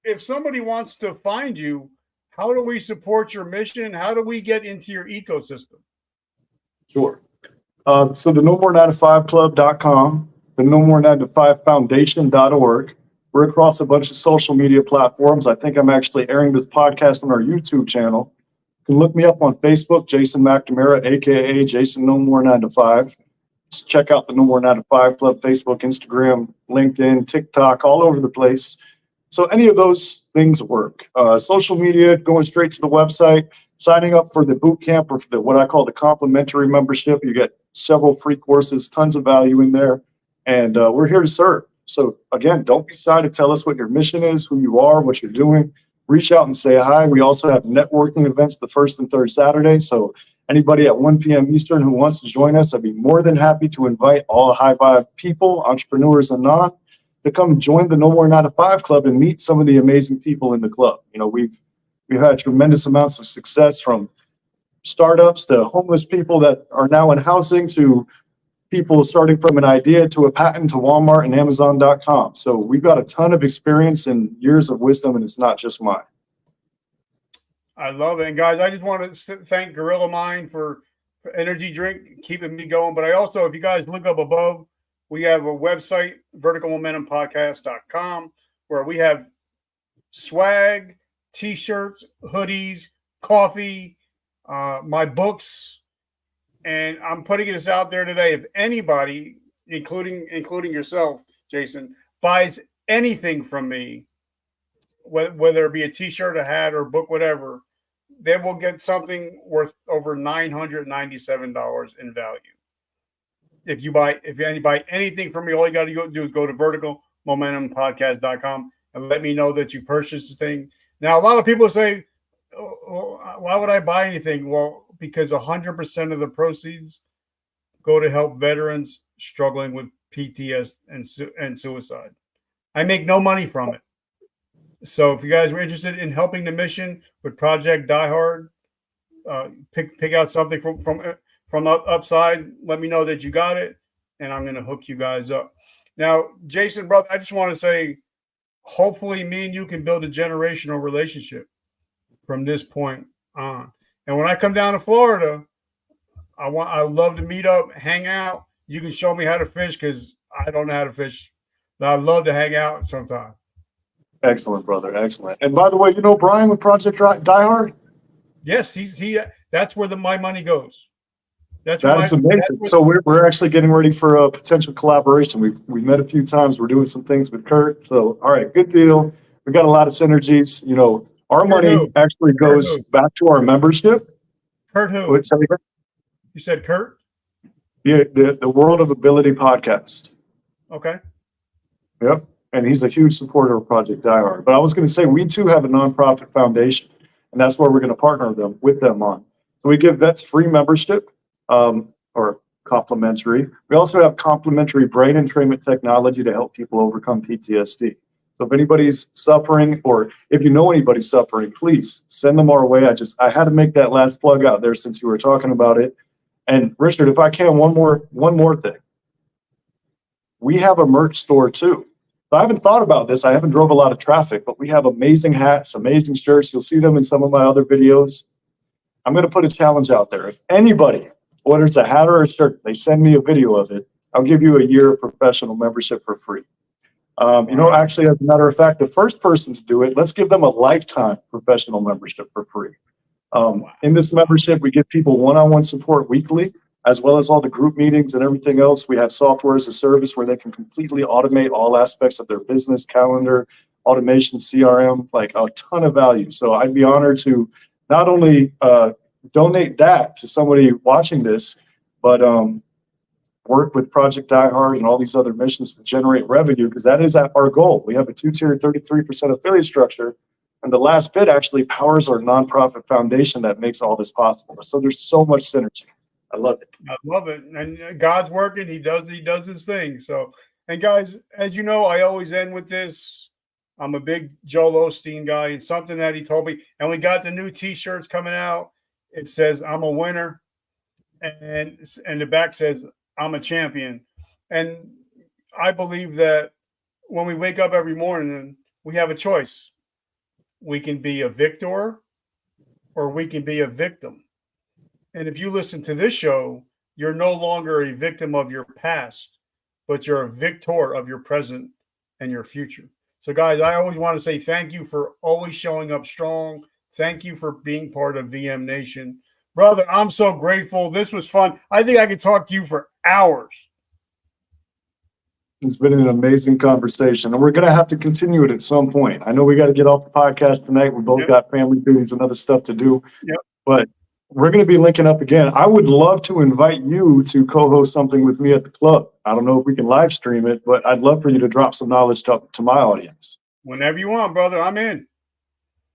if somebody wants to find you, how do we support your mission? How do we get into your ecosystem? Sure. So the No More 9 to 5 Club.com, the No More 9 to 5 Foundation.org. We're across a bunch of social media platforms. I think I'm actually airing this podcast on our YouTube channel. You can look me up on Facebook, Jason McNamara, aka Jason No More 9 to 5. Just check out the No More 9 to 5 Club, Facebook, Instagram, LinkedIn, TikTok, all over the place. So any of those things work. Social media, going straight to the website, signing up for the boot camp or for the, what I call the complimentary membership. You get several free courses, tons of value in there, and we're here to serve. So again, don't be shy to tell us what your mission is, who you are, what you're doing. Reach out and say hi. We also have networking events the first and third Saturday. So anybody at 1 p.m. Eastern who wants to join us, I'd be more than happy to invite all high vibe people, entrepreneurs and not, to come join the No More 9 to 5 Club and meet some of the amazing people in the club. You know, we've had tremendous amounts of success, from startups to homeless people that are now in housing to people starting from an idea to a patent to Walmart and Amazon.com. So we've got a ton of experience and years of wisdom, and it's not just mine. I love it. And guys, I just want to thank Gorilla Mind for energy drink, keeping me going. But I also, if you guys look up above, we have a website, verticalmomentumpodcast.com, where we have swag, t-shirts, hoodies, coffee, my books, and I'm putting this out there today. If anybody, including yourself, Jason, buys anything from me, whether it be a t-shirt, a hat, or a book, whatever, they will get something worth over $997 in value. If you buy anything from me, all you got to do is go to verticalmomentumpodcast.com and let me know that you purchased the thing. Now, a lot of people say, oh, why would I buy anything? Well, because 100% of the proceeds go to help veterans struggling with PTSD and suicide. I make no money from it. So if you guys were interested in helping the mission with Project Die Hard, pick out something from upside, let me know that you got it, and I'm going to hook you guys up. Now, Jason, brother, I just want to say, hopefully me and you can build a generational relationship from this point on. And when I come down to Florida, I love to meet up, hang out. You can show me how to fish because I don't know how to fish, but I'd love to hang out sometime. Excellent, brother. Excellent. And by the way, you know Brian with Project Die Hard? Yes, he. That's where my money goes. That's amazing. So we're actually getting ready for a potential collaboration. We've met a few times. We're doing some things with Kurt. So all right, good deal. We got a lot of synergies. You know, our money actually goes back to our membership. Kurt who? You said Kurt? The World of Ability podcast. Okay. Yep. And he's a huge supporter of Project Die Hard. But I was going to say, we too have a nonprofit foundation, and that's where we're going to partner with them on. So we give vets free membership, or complimentary. We also have complimentary brain entrainment technology to help people overcome PTSD. So if anybody's suffering, or if you know anybody suffering, please send them our way. I had to make that last plug out there since you were talking about it. And Richard, if I can, one more thing. We have a merch store too. So I haven't thought about this. I haven't drove a lot of traffic, but we have amazing hats, amazing shirts. You'll see them in some of my other videos. I'm going to put a challenge out there. If anybody orders a hat or a shirt, they send me a video of it, I'll give you a year of professional membership for free. Actually, as a matter of fact, the first person to do it, let's give them a lifetime professional membership for free. In this membership, we give people one-on-one support weekly, as well as all the group meetings and everything else. We have software as a service where they can completely automate all aspects of their business, calendar, automation, CRM, like a ton of value. So I'd be honored to not only donate that to somebody watching this, but work with Project Die Hard and all these other missions to generate revenue, because that is our goal. We have a 2-tier 33% affiliate structure, and the last bit actually powers our nonprofit foundation that makes all this possible. So there's so much synergy. I love it. I love it. And God's working. He does his thing. So, and guys, as you know, I always end with this. I'm a big Joel Osteen guy, and something that he told me, and we got the new t-shirts coming out. It says, I'm a winner. And the back says, I'm a champion. And I believe that when we wake up every morning, we have a choice. We can be a victor or we can be a victim. And if you listen to this show, you're no longer a victim of your past, but you're a victor of your present and your future. So, guys, I always want to say thank you for always showing up strong. Thank you for being part of VM Nation. Brother, I'm so grateful. This was fun. I think I could talk to you for hours. It's been an amazing conversation, and we're going to have to continue it at some point. I know we got to get off the podcast tonight. We both got family duties and other stuff to do, but we're going to be linking up again. I would love to invite you to co-host something with me at the club. I don't know if we can live stream it, but I'd love for you to drop some knowledge to my audience. Whenever you want, brother, I'm in.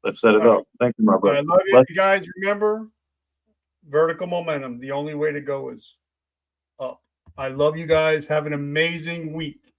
Let's set it up. Thank you, my brother. I love you guys. Remember, vertical momentum. The only way to go is up. I love you guys. Have an amazing week.